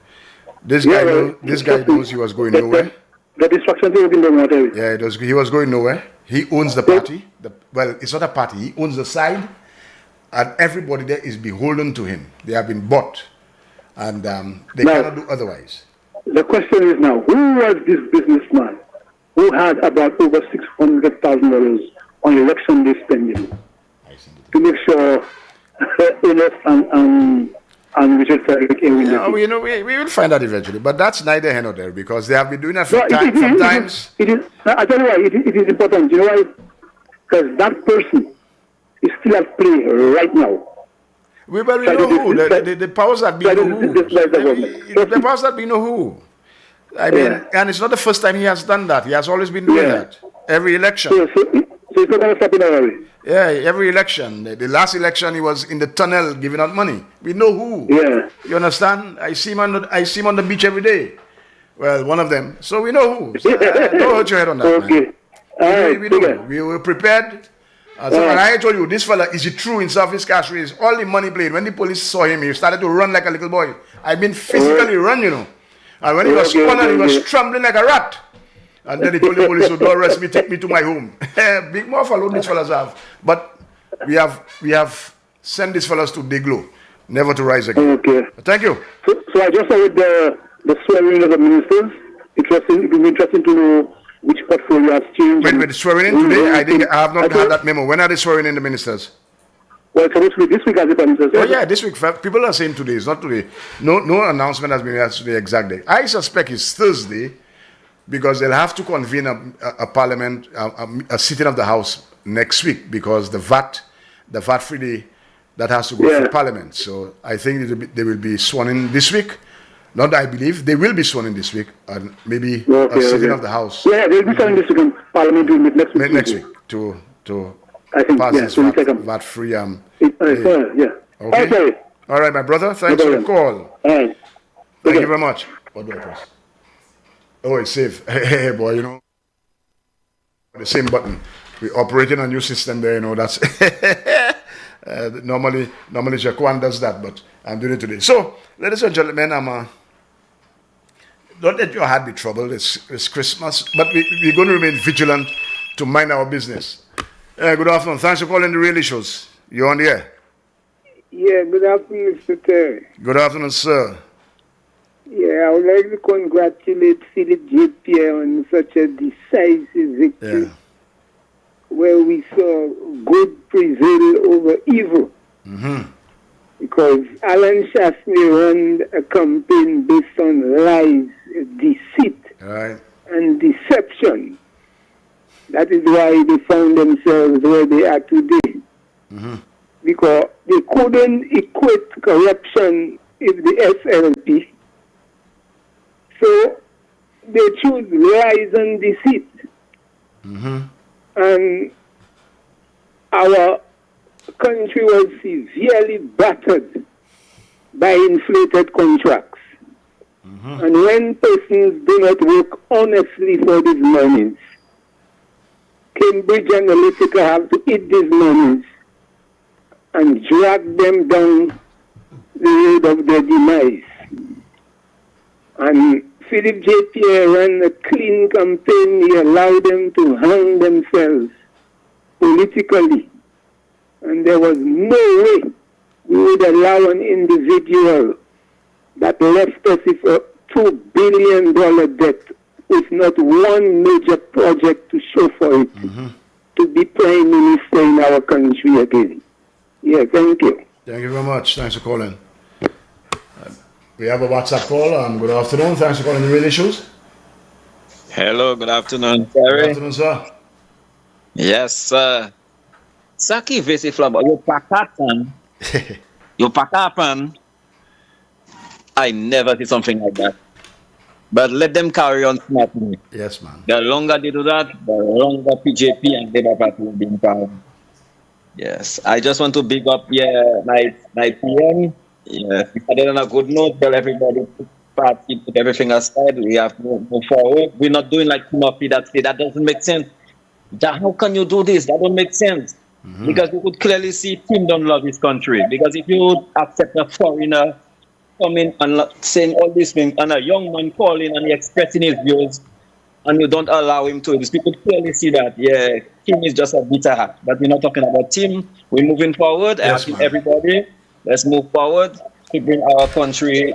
This guy, this guy knows he was going nowhere. The distraction thing in the water. Yeah, he was going nowhere. He owns the party. Well, it's not a party. He owns the side, and everybody there is beholden to him. They have been bought, and they cannot do otherwise. The question is now, who was this businessman who had about over $600,000 on election day spending to make sure Ines and Richard Frederick Yeah, we will find out eventually, but that's neither here nor there because they have been doing that sometimes. I tell you why, it is important. You know why? Because that person is still at play right now. We know who. The powers that be know who. The powers that be know who. I mean, and it's not the first time he has done that. He has always been doing that. Every election. So it's not going to stop in a hurry. Yeah, every election. The last election, he was in the tunnel giving out money. We know who. Yeah. You understand? I see him on the beach every day. Well, one of them. So we know who. So, don't hurt your head on that, Okay. man. All right. We know. We were prepared. And I told you, this fella, is it true in Southeast Cash Race? All the money played. When the police saw him, he started to run like a little boy. I mean, physically run, And when he was cornered, he was trembling like a rat. And then he told the police, don't arrest me, take me to my home. Big more follow these fellas have. But we have sent these fellas to Deglo, never to rise again. Okay. Thank you. So I just saw with the swearing of the ministers. It will be interesting to know which portfolio has changed. With the swearing in today, I think I have not had that memo. When are they swearing in the ministers? Well, it's supposed to be this week, as the Prime Minister said. Oh yeah, this week. People are saying today. It's not today. No announcement has been made as to the exact day. I suspect it's Thursday because they'll have to convene a parliament, a sitting of the House next week because the VAT free day that has to go through parliament. So I think they will be sworn in this week. Not I believe they will be sworn in this week, and maybe a sitting of the House. Yeah, they'll be sworn in this week. Parliament will meet next week. Next week to I think, pass this VAT free Yeah. Okay. Okay. All right, my brother. Thanks for the call. All right. Thank you very much. What do I press? Oh, it's safe. Hey, boy, you know, the same button. We're operating a new system there, you know, that's... normally Jaquan does that, but I'm doing it today. So, ladies and gentlemen, don't let your heart be troubled. It's Christmas, but we're going to remain vigilant to mind our business. Good afternoon. Thanks for calling the Real Issues. You're on the air. Yeah, good afternoon, Mr. Terry. Good afternoon, sir. Yeah, I would like to congratulate Philip J. Pierre on such a decisive victory, where we saw good prevail over evil. Because Alan Shastney ran a campaign based on lies, deceit, and deception. That is why they found themselves where they are today. Because they couldn't equate corruption with the SLP. So they choose lies and deceit. And our country was severely battered by inflated contracts. And when persons do not work honestly for these monies, Cambridge Analytica have to eat these monies and drag them down the road of their demise. And Philip J. Pierre ran a clean campaign. He allowed them to hang themselves politically. And there was no way we would allow an individual that left us with a $2 billion debt with not one major project to show for it to be Prime Minister in our country again. Yeah, thank you. Thank you very much. Thanks for calling. We have a WhatsApp call. Good afternoon. Thanks for calling the Real Issues. Hello, good afternoon, Terry. Good afternoon, sir. Yes, sir. Saki visi flaba, you pakapan. I never see something like that. But let them carry on smartly. Yes, man. The longer they do that, the longer PJP and Labour Party will be in power. Yes, I just want to big up night PM. Yes, we started on a good note. Tell everybody to party, put everything aside. We have to move forward. We're not doing like Timothy that say that doesn't make sense. How can you do this? That don't make sense. Because you could clearly see Tim don't love his country. Because if you accept a foreigner coming and saying all these things, and a young man calling and expressing his views, and you don't allow him to, you could clearly see that, Tim is just a bitter heart. But we're not talking about Tim. We're moving forward. Yes, asking everybody, let's move forward to bring our country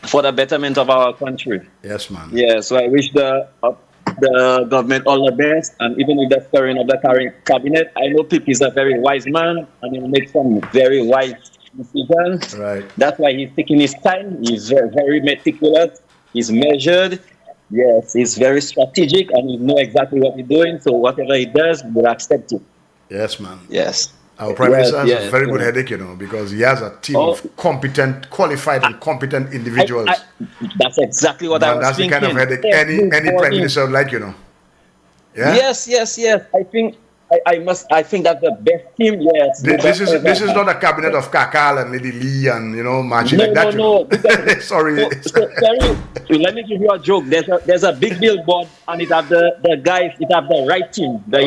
for the betterment of our country. Yes, man. Yeah, so I wish the government all the best, and even with the stirring of the current cabinet, I know Pip is a very wise man, and he will make some very wise decisions. Right. That's why he's taking his time. He's very, very meticulous. He's measured. Yes, he's very strategic, and he knows exactly what he's doing. So whatever he does, we'll accept it. Yes, man. Yes. Our Prime Minister has a very good headache, because he has a team of qualified and competent individuals. That's exactly what I was that's thinking. That's the kind of headache any Prime Minister would like, Yeah? Yes. I think that's the best team. Yes. This is not a cabinet of Kakal and Lady Lee and Margie like that. No. Sorry. Terry, let me give you a joke. There's a big billboard and it have the guys. It have the right team. The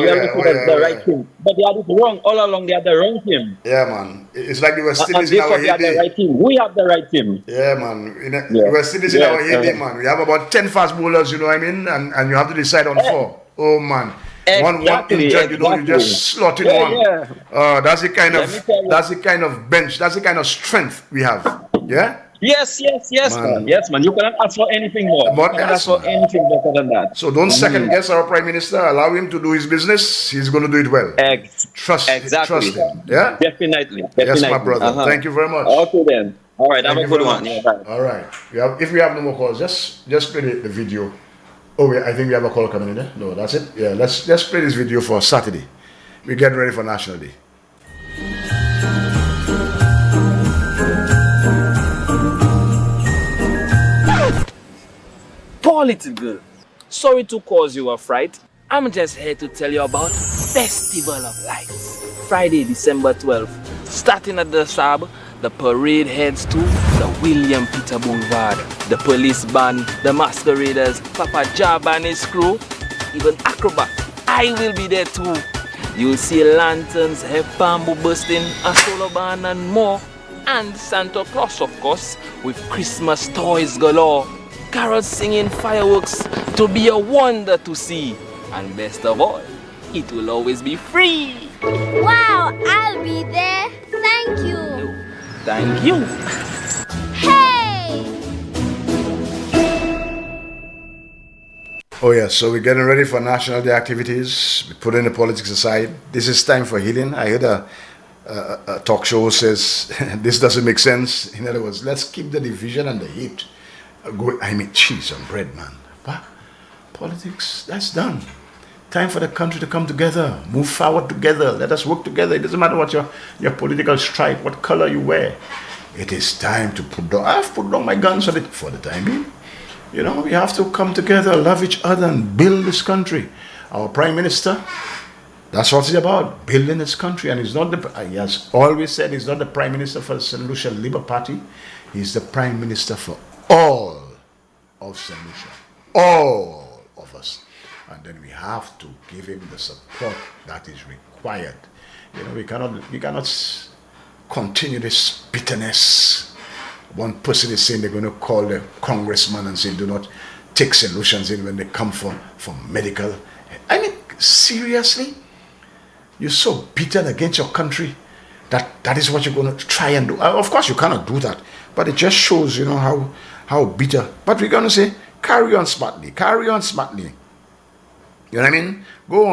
right team. But they had it wrong all along. They had the wrong team. Yeah, man. It's like they were still in our heyday. The right team. We have the right team. Yeah, man. We were still in our heyday, man. We have about 10 fast bowlers. You know what I mean? And you have to decide on 4. Oh man. Exactly, one injured, you just slot in one. Yeah. That's the kind of bench, that's the kind of strength we have. Yeah? Yes, man. Yes, man. You cannot ask for anything more. You cannot ask for anything better than that. So don't second guess our Prime Minister. Allow him to do his business. He's going to do it well. Trust him. Yeah? Definitely. Yes, my brother. Thank you very much. Okay then. All right. Have a good one. Yeah, bye. All right. If we have no more calls, just play the video. Oh, wait, I think we have a call coming in there. No, that's it. Yeah, let's play this video for Saturday. We're getting ready for National Day. Poor little girl, sorry to cause you a fright. I'm just here to tell you about Festival of Lights. Friday, December 12th. Starting at the Sab, the parade heads to the William Peter Boulevard. The police band, the masqueraders, Papa Jab and his crew, even Acrobat. I will be there too. You'll see lanterns, have bamboo bursting, a solar band and more. And Santa Claus, of course, with Christmas toys galore. Carols singing, fireworks, to be a wonder to see. And best of all, it will always be free. Wow, I'll be there. Thank you. Thank you. Hey! Oh yeah, so we're getting ready for National Day activities. We're putting the politics aside. This is time for healing. I heard a talk show says this doesn't make sense. In other words, let's keep the division and the hate going. I mean, cheese and bread, man. But politics, that's done. Time for the country to come together, move forward together. Let us work together. It doesn't matter what your political stripe, what color you wear. It is time to put down. I've put down my guns for the time being. You know, we have to come together, love each other, and build this country. Our Prime Minister, that's what it's about, building this country. And he's not he has always said he's not the Prime Minister for the St. Lucia Labour Party. He's the Prime Minister for all of St. Lucia. All of us. And then we have to give him the support that is required. You know, we cannot continue this bitterness. One person is saying they're going to call the congressman and say, do not take solutions in when they come for medical. I mean, seriously? You're so bitter against your country that is what you're going to try and do. Of course, you cannot do that. But it just shows, you know, how bitter. But we're going to say, carry on smartly. Carry on smartly. You know what I mean? Go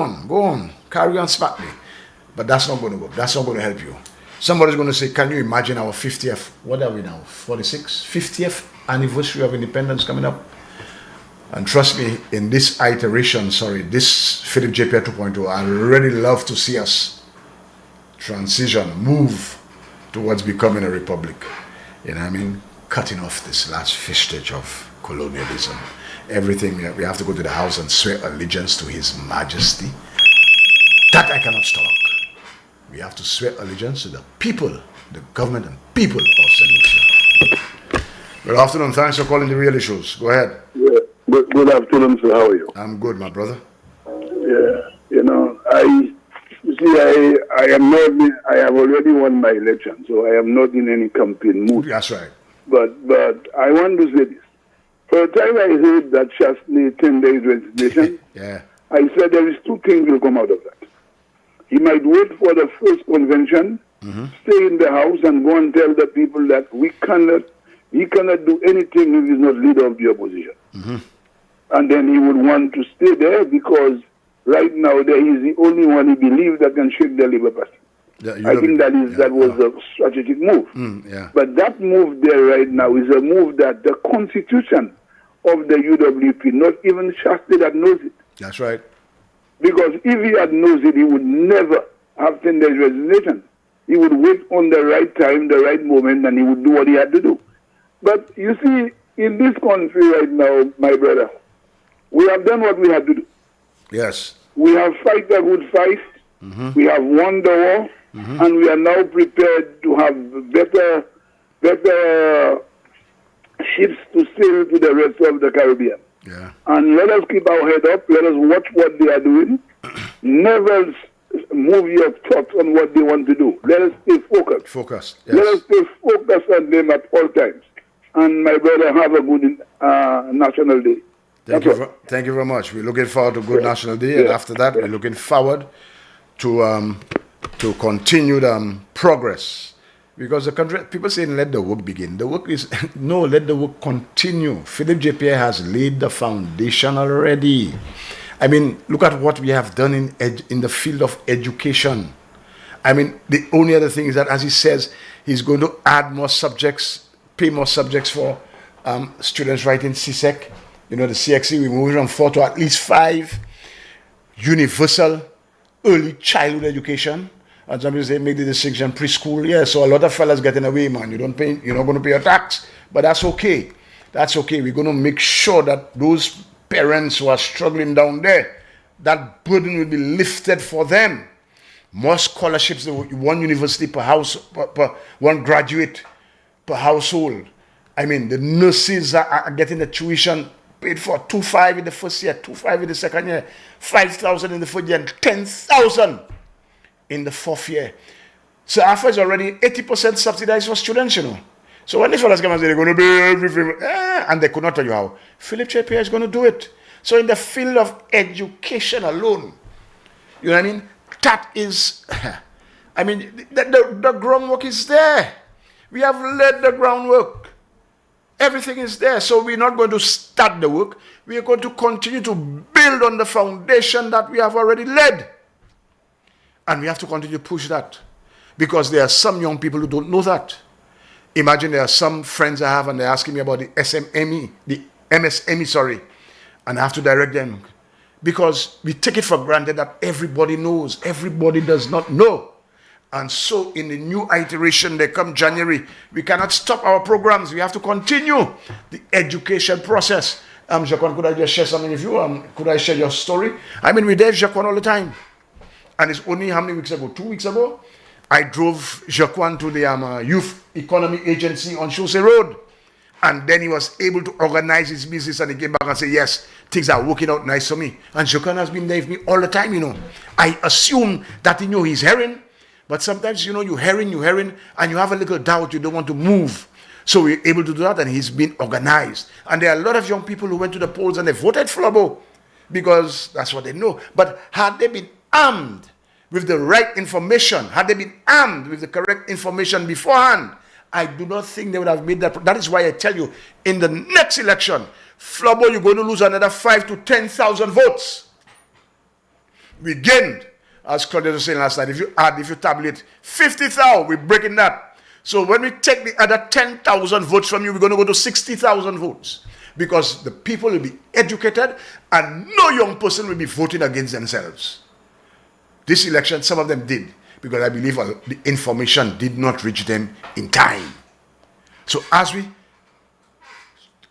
on. Carry on smartly. But that's not going to work. That's not going to help you. Somebody's going to say, can you imagine our 50th, what are we now, 46? 50th anniversary of independence coming up? And trust me, in this iteration, this Philip JPR 2.0, I really love to see us move towards becoming a republic. You know what I mean? Cutting off this last vestige of colonialism. Everything, we have to go to the house and swear allegiance to His Majesty. That I cannot stop. We have to swear allegiance to the people, the government and people of St. Lucia. Good afternoon. Thanks for calling the Real Issues. Go ahead. Yeah. Good afternoon, sir. How are you? I'm good, my brother. Yeah. You know, I have already won my election, so I am not in any campaign mood. That's right. But I want to say this. For the time I heard that Shastney 10 days resignation, yeah. I said there is two things will come out of that. He might wait for the first convention, stay in the house and go and tell the people that he cannot do anything if he's not leader of the opposition. And then he would want to stay there because right now there he is the only one he believes that can shake the Labour Party. Yeah, I think that was a strategic move. But that move there right now is a move that the constitution of the UWP, not even Shastney that knows it. That's right. Because if he had known it, he would never have 10 days resignation. He would wait on the right time, the right moment, and he would do what he had to do. But you see, in this country right now, my brother, we have done what we had to do. Yes. We have fight a good fight. We have won the war. And we are now prepared to have better ships to sail to the rest of the Caribbean. Yeah. And let us keep our head up. Let us watch what they are doing. Never move your thoughts on what they want to do. Let us stay focused. Focused. Yes. Let us stay focused on them at all times. And my brother, have a good National Day. Thank you very much. We're looking forward to good National Day, and after that, we're looking forward to continued progress. Because the country, people saying let the work begin. The work is, no, let the work continue. Philip JPR has laid the foundation already. I mean, look at what we have done in the field of education. I mean, the only other thing is that, as he says, he's going to add more subjects, pay more subjects for students writing CSEC. You know, the CXC, we're moving from 4 to at least 5. Universal early childhood education. And some people say make the distinction preschool. Yeah, so a lot of fellas getting away, man. You're not going to pay a tax. But that's okay. That's okay. We're going to make sure that those parents who are struggling down there, that burden will be lifted for them. More scholarships, one university per house, per one graduate per household. I mean, the nurses are getting the tuition paid for, 2,500 in the first year, 2,500 in the second year, 5,000 in the third year, and 10,000 in the fourth year. So AFA is already 80% subsidized for students, you know. So when the fellas come and say they're going to be everything, and they could not tell you how, Philip Chapia is going to do it. So in the field of education alone, you know what I mean? That is, I mean, the groundwork is there. We have laid the groundwork. Everything is there. So we're not going to start the work. We are going to continue to build on the foundation that we have already laid. And we have to continue to push that. Because there are some young people who don't know that. Imagine there are some friends I have and they're asking me about the MSME, and I have to direct them. Because we take it for granted that everybody knows. Everybody does not know. And so in the new iteration, they come January, we cannot stop our programs. We have to continue the education process. Jacquan, could I just share something with you? Could I share your story? I mean, we did Jacquan all the time. And it's only how many weeks ago? 2 weeks ago? I drove Jacquan to the Youth Economy Agency on Chaussee Road. And then he was able to organize his business and he came back and said, yes, things are working out nice for me. And Jacquan has been there with me all the time, you know. I assume that, you know, he's herring. But sometimes, you know, you're herring, and you have a little doubt, you don't want to move. So we're able to do that, and he's been organized. And there are a lot of young people who went to the polls and they voted Flobo because that's what they know. But had they been armed with the right information, had they been armed with the correct information beforehand, I do not think they would have made that. That is why I tell you, in the next election, Flobo, you're going to lose another 5,000 to 10,000 votes. We gained, as Claudia was saying last night, if you tabulate 50,000, we're breaking that. So when we take the other 10,000 votes from you, we're going to go to 60,000 votes. Because the people will be educated and no young person will be voting against themselves. This election, some of them did, because I believe the information did not reach them in time. So as we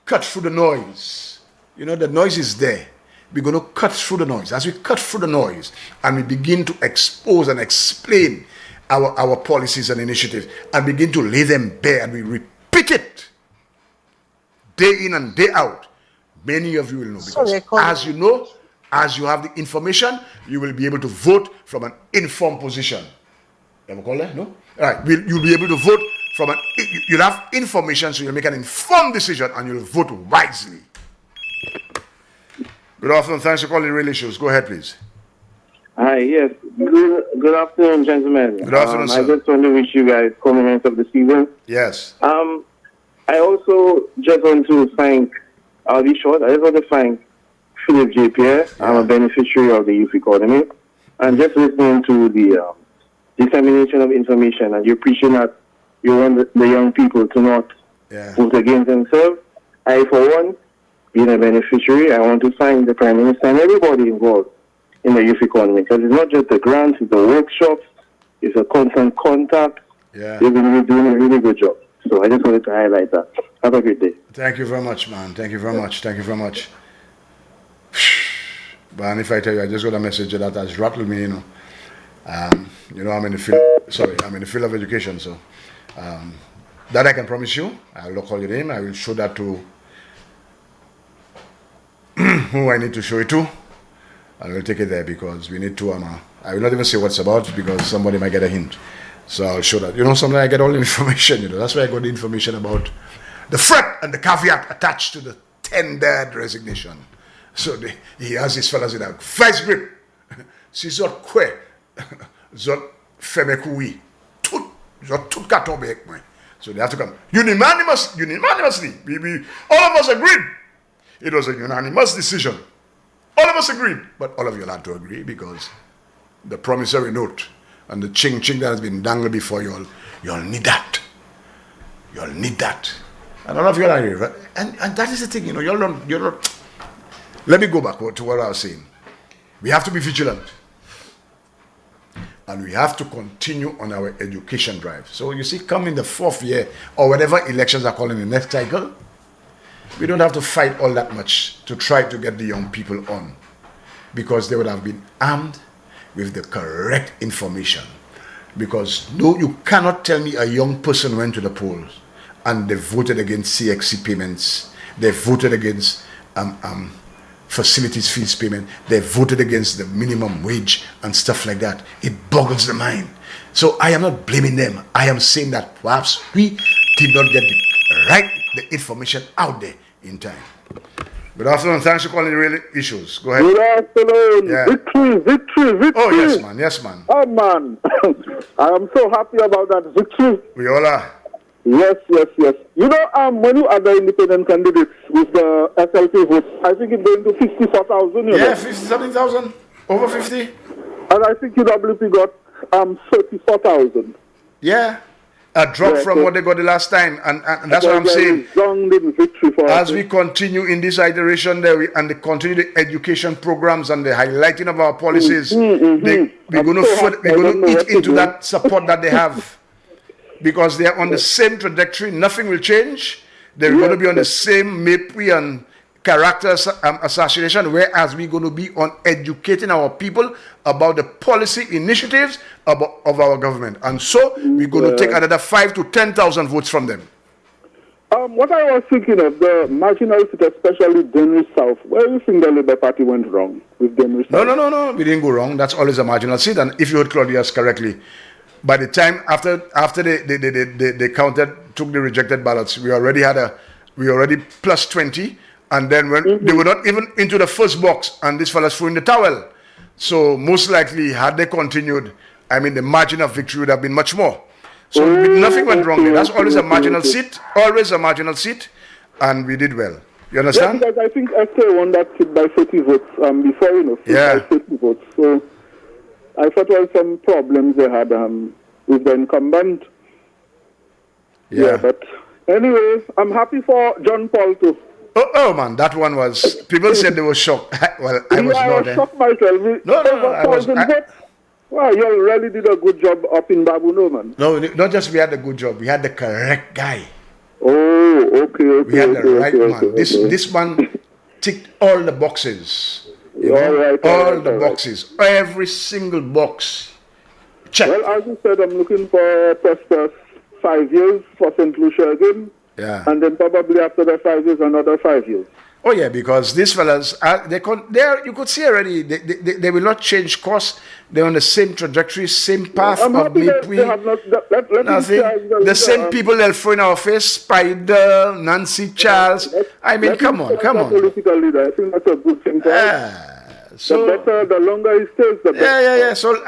cut through the noise, you know, the noise is there. We're going to cut through the noise. As we cut through the noise and we begin to expose and explain our policies and initiatives and begin to lay them bare and we repeat it day in and day out, many of you will know. Because as you know, as you have the information, you will be able to vote from an informed position. Ever call that? No? All right. You'll be able to vote from you'll have information, so you'll make an informed decision and you'll vote wisely. Good afternoon. Thanks for calling Real Issues. Go ahead, please. Hi, yes. Good afternoon, gentlemen. Good afternoon, sir. I just want to wish you guys compliments of the season. Yes. I also just want to thank, I'll be short, I just want to thank Philip J. Pierre. I'm a beneficiary of the Youth Economy. And just listening to the dissemination of information, and you're preaching that you want the young people to not vote against themselves. I, for one, being a beneficiary, I want to thank the Prime Minister and everybody involved in the Youth Economy, because it's not just the grants, it's the workshops, it's a constant contact. They've been doing a really good job. So I just wanted to highlight that. Have a great day. Thank you very much, man. Thank you very much. Thank you very much. But if I tell you, I just got a message that has rattled me, you know. You know, I'm in the field of education, so that I can promise you. I will call your name. I will show that to who I need to show it to. I will take it there because we need to. I will not even say what it's about because somebody might get a hint. So I'll show that. You know, sometimes I get all the information. You know, that's why I got the information about the threat and the caveat attached to the tendered resignation. So he has his fellas in a vice grip. Sizot kwe, zot femekui, tout katombe ekme. So they have to come unanimously. All of us agreed. It was a unanimous decision. All of us agreed, but all of you had to agree because the promissory note and the ching that has been dangled before you all need that. You all need that. And all of you are agree, right? And that is the thing, you know, you're not. Let me go back to what I was saying. We have to be vigilant. And we have to continue on our education drive. So you see, come in the fourth year, or whatever elections are called in the next cycle, we don't have to fight all that much to try to get the young people on. because they would have been armed with the correct information. Because no, you cannot tell me a young person went to the polls and they voted against CXC payments, they voted against facilities fees payment, they voted against the minimum wage and stuff like that. It boggles the mind. So I am not blaming them. I am saying that perhaps we did not get the information out there in time. Good afternoon. Thanks for calling the Real Issues. Go ahead. Good afternoon. Yeah. Victory. Oh, yes, man. Yes, man. Oh, man. I am so happy about that victory. We all are. Yes. You know, when you add the independent candidates with the SLP votes, I think it's going to 54,000. Yeah, 50-something. Over 50. And I think UWP got 34,000. Yeah. A drop from what they got the last time. And that's what I'm saying. Victory for as we continue in this iteration there, and they continue the education programs and the highlighting of our policies, we're going to eat into that support that they have. Because they are on the same trajectory, nothing will change. They're going to be on the same MAPE and character assassination, whereas we're going to be on educating our people about the policy initiatives of our government. And so we're going to take another 5,000 to 10,000 votes from them. What I was thinking of, the marginal seat, especially Denry South, where do you think the Labour Party went wrong with Denry South? No, we didn't go wrong. That's always a marginal seat. And if you heard Claudius correctly, by the time after they took the rejected ballots, we already plus 20, and then when they were not even into the first box, and this fellas threw in the towel. So most likely, had they continued, the margin of victory would have been much more. So nothing went wrong there. That's always a marginal seat, and we did well. You understand? Yeah, because I think SK won that seat by 30 votes before, by 30 votes. So I thought there were some problems they had with the incumbent. Yeah, but anyway, I'm happy for John Paul too. Oh man, that one was, people said they were shocked. Well, I was not. I was shocked myself. No, Wow, you really did a good job up in Babuno, man. No, not just we had a good job, we had the correct guy. Oh, okay. We had the right man. This man ticked all the boxes. All the boxes. Every single box. Check. Well, as you said, I'm looking for prosperous 5 years for St. Lucia again. Yeah. And then probably after the 5 years, another 5 years. Oh yeah, because these fellas, you could see already, they will not change course. They're on the same trajectory, same path of nothing. The same people they'll throw in our face, Spider, Nancy Charles. Come on. Political leader, I think that's a good thing for us. So the better, the longer he stays, the better. Yeah. So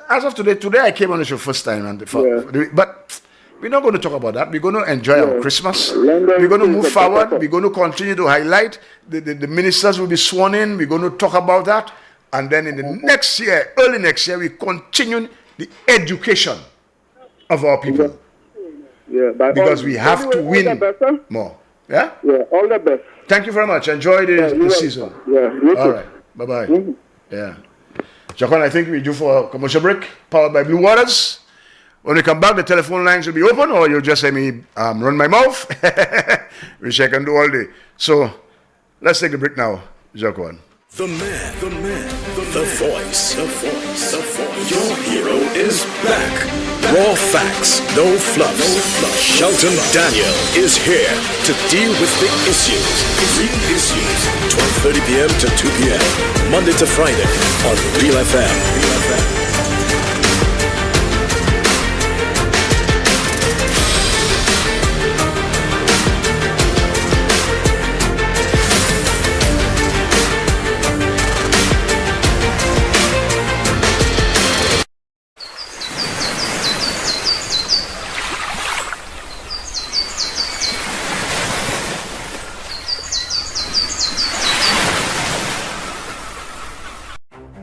as of today I came on the show first time, but we're not going to talk about that. We're going to enjoy our Christmas. We're going to move forward. We're going to continue to highlight. The ministers will be sworn in. We're going to talk about that. And then in the next year, early next year, we continue the education of our people. Yeah, because we have to win more. Yeah? Yeah, all the best. Thank you very much. Enjoy the season. Yeah, all right. Bye-bye. Yeah. Jacqueline, I think we're due for a commercial break, powered by Blue Waters. When we come back, the telephone lines will be open, or you'll just say me run my mouth, which I can do all day. So let's take a break now, Jacqueline. The man, the voice. Your hero is back. Raw facts, no fluff. Shelton Daniel is here to deal with the issues. Real Issues, 12:30 p.m. to 2 p.m. Monday to Friday on Realfm.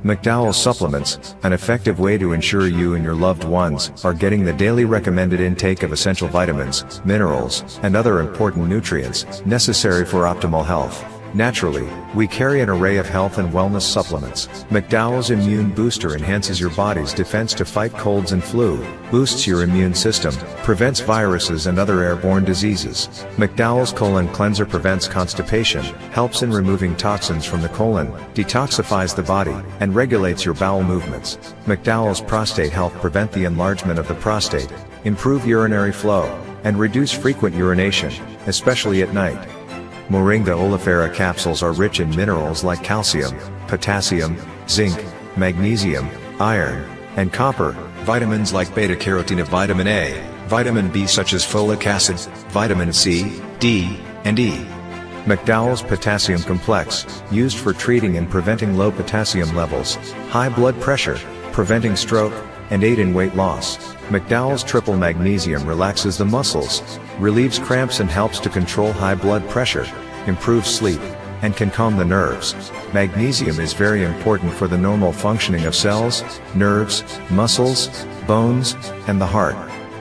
McDowell Supplements, an effective way to ensure you and your loved ones are getting the daily recommended intake of essential vitamins, minerals, and other important nutrients necessary for optimal health. Naturally, we carry an array of health and wellness supplements. McDowell's Immune Booster enhances your body's defense to fight colds and flu, boosts your immune system, prevents viruses and other airborne diseases. McDowell's Colon Cleanser prevents constipation, helps in removing toxins from the colon, detoxifies the body, and regulates your bowel movements. McDowell's Prostate Health prevent the enlargement of the prostate, improve urinary flow, and reduce frequent urination, especially at night. Moringa oleifera capsules are rich in minerals like calcium, potassium, zinc, magnesium, iron, and copper, vitamins like beta-carotene of vitamin A, vitamin B such as folic acid, vitamin C, D, and E. McDowell's Potassium Complex, used for treating and preventing low potassium levels, high blood pressure, preventing stroke, and aid in weight loss. McDowell's Triple Magnesium relaxes the muscles, relieves cramps and helps to control high blood pressure, improves sleep, and can calm the nerves. Magnesium is very important for the normal functioning of cells, nerves, muscles, bones, and the heart.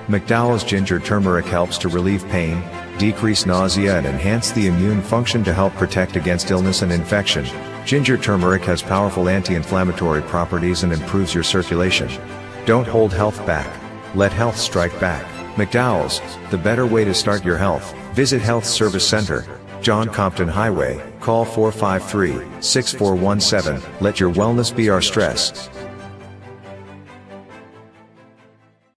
McDowell's Ginger Turmeric helps to relieve pain, decrease nausea and enhance the immune function to help protect against illness and infection. Ginger turmeric has powerful anti-inflammatory properties and improves your circulation. Don't hold health back. Let health strike back. McDowell's, the better way to start your health. Visit Health Service Center, John Compton Highway, call 453-6417. Let your wellness be our stress.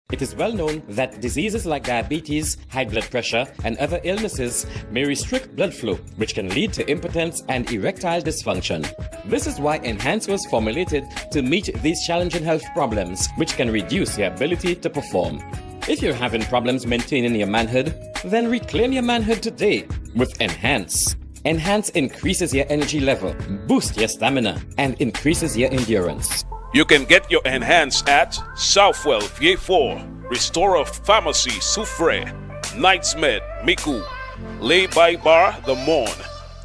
It is well known that diseases like diabetes, high blood pressure, and other illnesses may restrict blood flow, which can lead to impotence and erectile dysfunction. This is why Enhance was formulated to meet these challenging health problems, which can reduce your ability to perform. If you're having problems maintaining your manhood, then reclaim your manhood today with Enhance. Enhance increases your energy level, boosts your stamina, and increases your endurance. You can get your Enhance at Southwell VA4, Restorer Pharmacy Soufre, Knights Med Miku, Lay by Bar The Morn,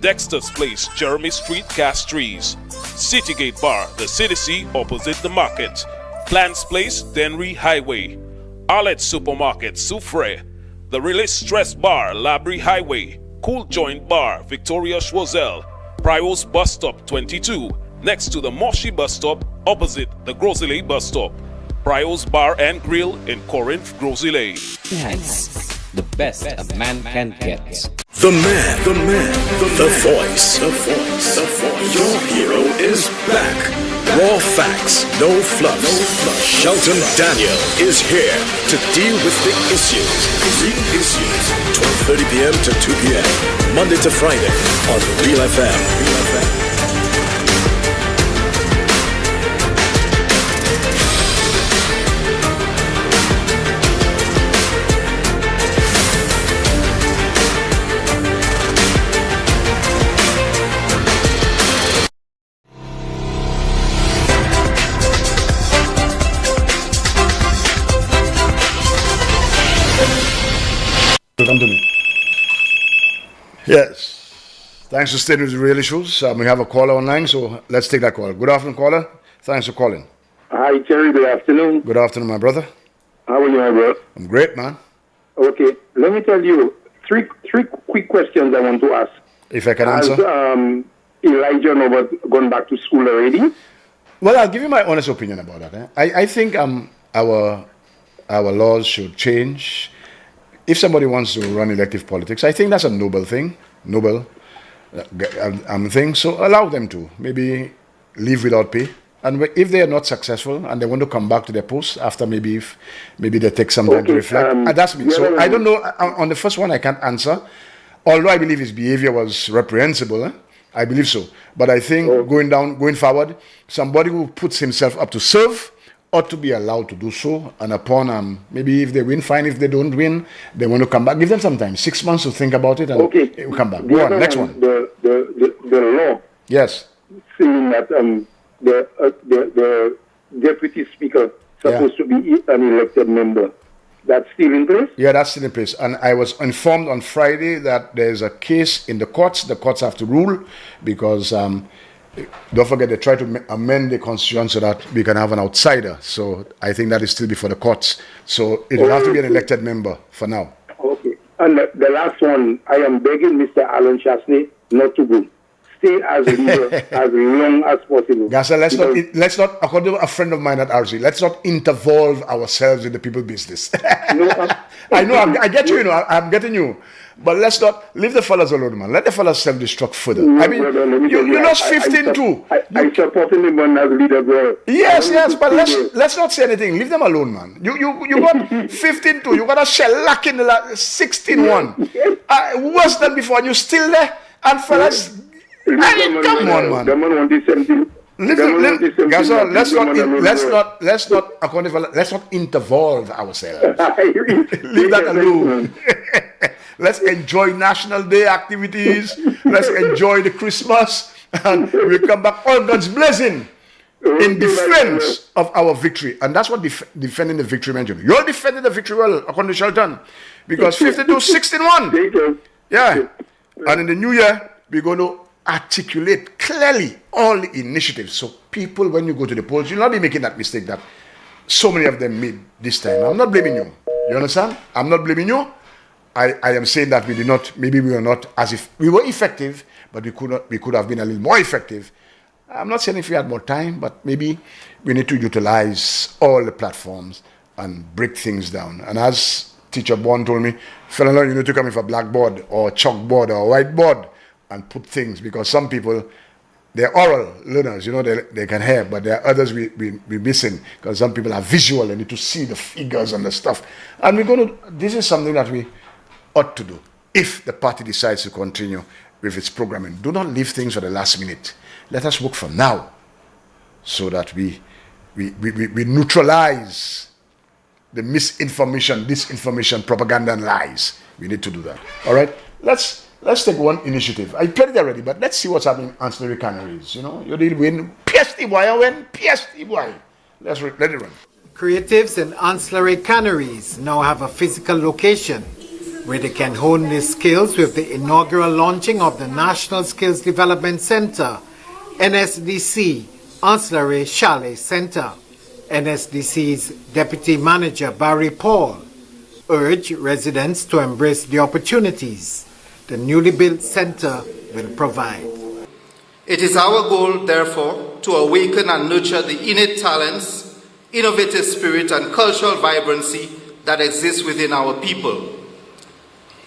Dexter's Place Jeremy Street Castries, Citygate Bar The City opposite the market, Plants Place Denry Highway, Arlette Supermarket Soufre, The Release Stress Bar Labrie Highway, Cool Joint Bar Victoria Schwazel, Prios Bus Stop 22, next to the Moshi Bus Stop opposite the Grosile Bus Stop. Prios Bar and Grill in Corinth, Grosile. Enhance, the best a man can get. The man, the voice. Your hero is back. Raw facts, no fluff. Shelton Daniel is here to deal with the issues. 12:30 p.m. to 2 p.m. Monday to Friday on Realfm. Come to me. Yes. Thanks for staying with the Real Issues. We have a caller online, so let's take that call. Good afternoon, caller. Thanks for calling. Hi, Terry. Good afternoon. Good afternoon, my brother. How are you, my brother? I'm great, man. Okay. Let me tell you three quick questions I want to ask. If I can answer. Elijah Norbert gone back to school already? Well, I'll give you my honest opinion about that. I think our laws should change. If somebody wants to run elective politics, I think that's a noble thing, thing. So allow them to maybe leave without pay. And if they are not successful and they want to come back to their post after maybe they take some time to reflect, that's me. So I don't know. On the first one, I can't answer. Although I believe his behavior was reprehensible, I believe so. But I think going forward, somebody who puts himself up to serve ought to be allowed to do so, and upon maybe if they win, fine. If they don't win, they want to come back. Give them some time, 6 months to think about it, and we'll come back. Go on, next one. The law. Yes. Saying that the deputy speaker supposed to be an elected member. That's still in place? Yeah, that's still in place. And I was informed on Friday that there's a case in the courts. The courts have to rule because. Don't forget, they try to amend the constitution so that we can have an outsider. So I think that is still before the courts. So it will have to be an elected member for now. Okay. And the last one, I am begging Mr. Alan Chasney not to go. stay as leader as long as possible. Gasa, let's not, according to a friend of mine at RC, let's not intervolve ourselves in the people business. I know, I get you, I'm getting you. But let's not leave the fellas alone, man. Let the fellas self-destruct further. I mean, you lost 15-2. I supporting the man as leader, bro. Yes, but let's not say anything. Leave them alone, man. You got 15-2. You got a shellac in the 16-1. Worse than before, and you're still there. And fellas, come on, man. The man want the same thing. Let's not intervolve ourselves. Leave that alone. Let's enjoy National Day activities. Let's enjoy the Christmas, and we'll come back all guns blazing in defense of our victory. And that's what defending the victory meant. You're defending the victory well, according to Shelton, because 52-16-1. Yeah. And in the new year, we're going to articulate clearly all the initiatives. So people, when you go to the polls, you'll not be making that mistake that so many of them made this time. I'm not blaming you. You understand? I'm not blaming you. I am saying that we were not as if we were effective, but we could have been a little more effective. I'm not saying if we had more time, but maybe we need to utilize all the platforms and break things down. And as Teacher Bond told me, fella, you need to come in for blackboard or chalkboard or whiteboard and put things, because some people, they're oral learners, they can hear, but there are others we're missing, because some people are visual, they need to see the figures and the stuff. And this is something that we ought to do if the party decides to continue with its programming. Do not leave things for the last minute. Let us work from now so that we neutralize the misinformation, disinformation, propaganda, and lies. We need to do that. All right? Let's take one initiative. I played it already, but let's see what's happening in ancillary canneries. You did win. Let it run. Creatives in ancillary canneries now have a physical location where they can hone their skills with the inaugural launching of the National Skills Development Center, NSDC Ancillary Chalet Center. NSDC's Deputy Manager Barry Paul urged residents to embrace the opportunities the newly built center will provide. It is our goal, therefore, to awaken and nurture the innate talents, innovative spirit, and cultural vibrancy that exists within our people.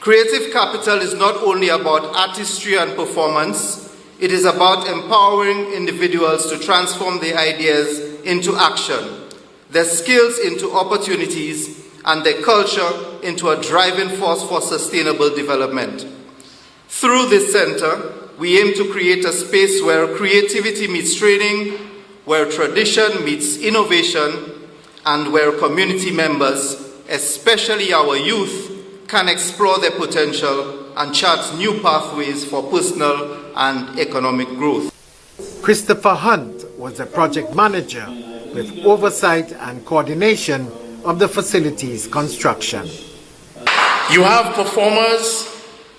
Creative capital is not only about artistry and performance, it is about empowering individuals to transform their ideas into action, their skills into opportunities, and their culture into a driving force for sustainable development. Through this center, we aim to create a space where creativity meets training, where tradition meets innovation, and where community members, especially our youth, can explore their potential and chart new pathways for personal and economic growth. Christopher Hunt was the project manager with oversight and coordination of the facility's construction. You have performers,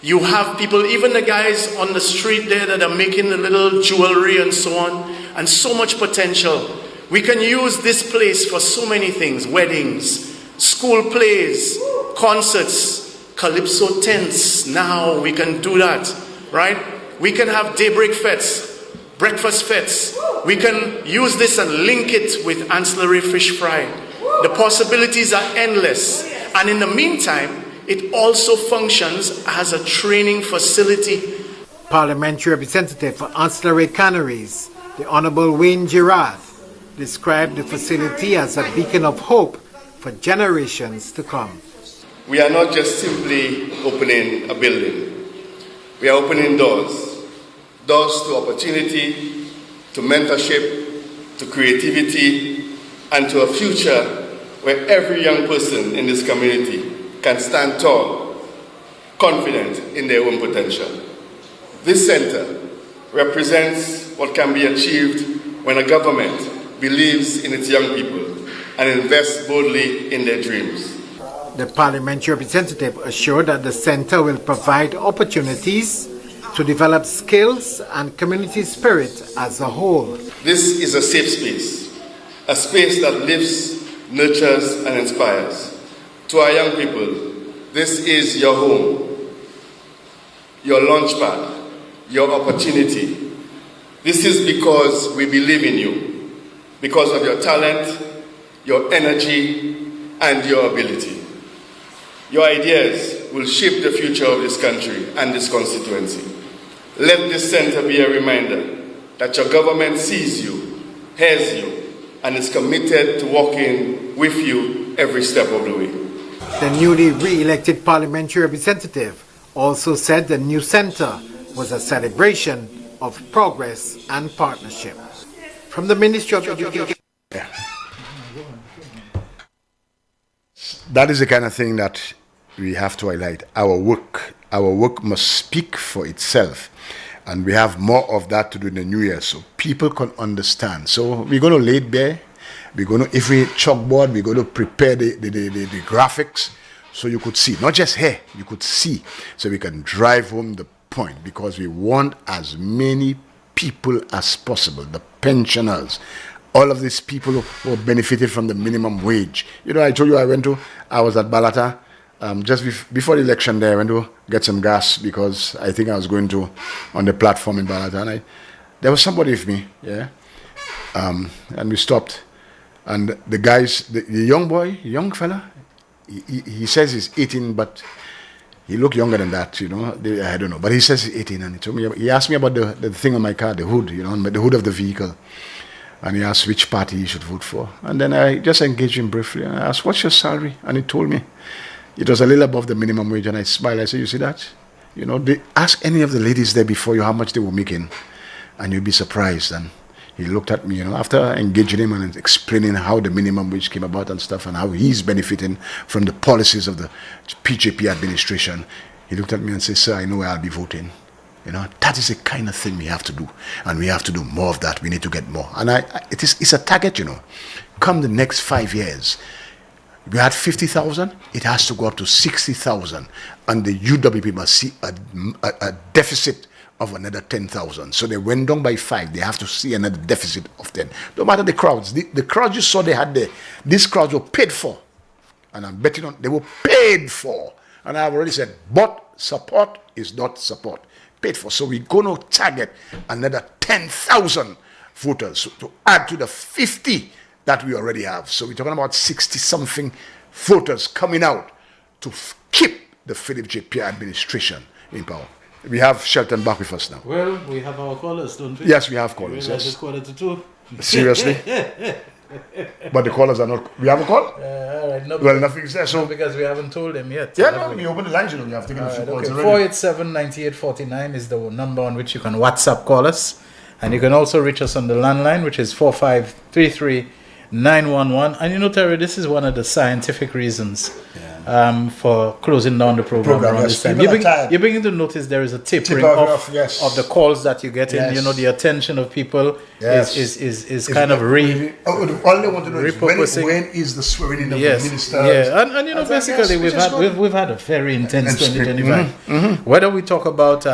you have people, even the guys on the street there that are making the little jewelry and so on, and so much potential. We can use this place for so many things: weddings, school plays, concerts, calypso tents. Now we can do that, right? We can have daybreak fetes, breakfast fetes. We can use this and link it with ancillary fish fry. The possibilities are endless. And in the meantime, it also functions as a training facility. Parliamentary Representative for Ancillary Canneries, the Honorable Wayne Girard, described the facility as a beacon of hope for generations to come. We are not just simply opening a building. We are opening doors to opportunity, to mentorship, to creativity, and to a future where every young person in this community can stand tall, confident in their own potential. This center represents what can be achieved when a government believes in its young people and invests boldly in their dreams. The parliamentary representative assured that the center will provide opportunities to develop skills and community spirit as a whole. This is a safe space, a space that lifts, nurtures, and inspires. To our young people, this is your home, your launch pad, your opportunity, This is because we believe in you, because of your talent, your energy, and your ability. Your ideas will shape the future of this country and this constituency. Let this center be a reminder that your government sees you, hears you, and is committed to working with you every step of the way. The newly re-elected parliamentary representative also said the new center was a celebration of progress and partnership. From the Ministry of Education. That is the kind of thing that we have to highlight. Our work must speak for itself. And we have more of that to do in the new year so people can understand. So we're going to lay it bare. We're going to, if we chalkboard, we're going to prepare the graphics so you could see, not just here, you could see, so we can drive home the point, because we want as many people as possible, the pensioners, all of these people who benefited from the minimum wage. You know, I told you I was at Balata just before the election there. I went to get some gas because I think I was going to on the platform in Balata, and there was somebody with me, yeah, and we stopped, and the guys, the young fella, he says he's 18, but he looked younger than that, you know. I don't know, but he says he's 18, and he told me, he asked me about the thing on my car, the hood, you know, the hood of the vehicle. And he asked which party he should vote for. And then I just engaged him briefly. And I asked, what's your salary? And he told me it was a little above the minimum wage. And I smiled. I said, you see that? You know, ask any of the ladies there before you how much they were making, and you'll be surprised. And he looked at me, you know, after engaging him and explaining how the minimum wage came about and stuff, and how he's benefiting from the policies of the PJP administration. He looked at me and said, sir, I know where I'll be voting. You know, that is the kind of thing we have to do, and we have to do more of that. We need to get more, and it's a target. You know, come the next 5 years, we had 50,000. It has to go up to 60,000, and the UWP must see a deficit of another 10,000. So they went down by 5. They have to see another deficit of 10. No matter the crowds, the crowds you saw they had there, these crowds were paid for, and I'm betting on they were paid for. And I've already said, but support is not support. Paid for. So we're going to target another 10,000 voters to add to the 50 that we already have. So we're talking about 60-something voters coming out to keep the Philip J. Pierre administration in power. We have Shelton back with us now. Well, we have our callers, don't we? Yes, we have callers. Yes. It's 1:45. Seriously? But the callers are not. We have a call? All right. No, well, nothing's there. So because we haven't told them yet. Yeah, no, we open the lines, you know, we have taken a few calls already. 487-9849 is the number on which you can WhatsApp call us. And you can also reach us on the landline, which is 4533-911. And you know, Terry, this is one of the scientific reasons for closing down the program around this time. You begin to notice there is a tapering off of the calls that you get in. You know, the attention of people is kind of all they want to know is when is the swearing in of the ministers. Yeah, and you know, basically we've had a very intense 2025. Whether we talk about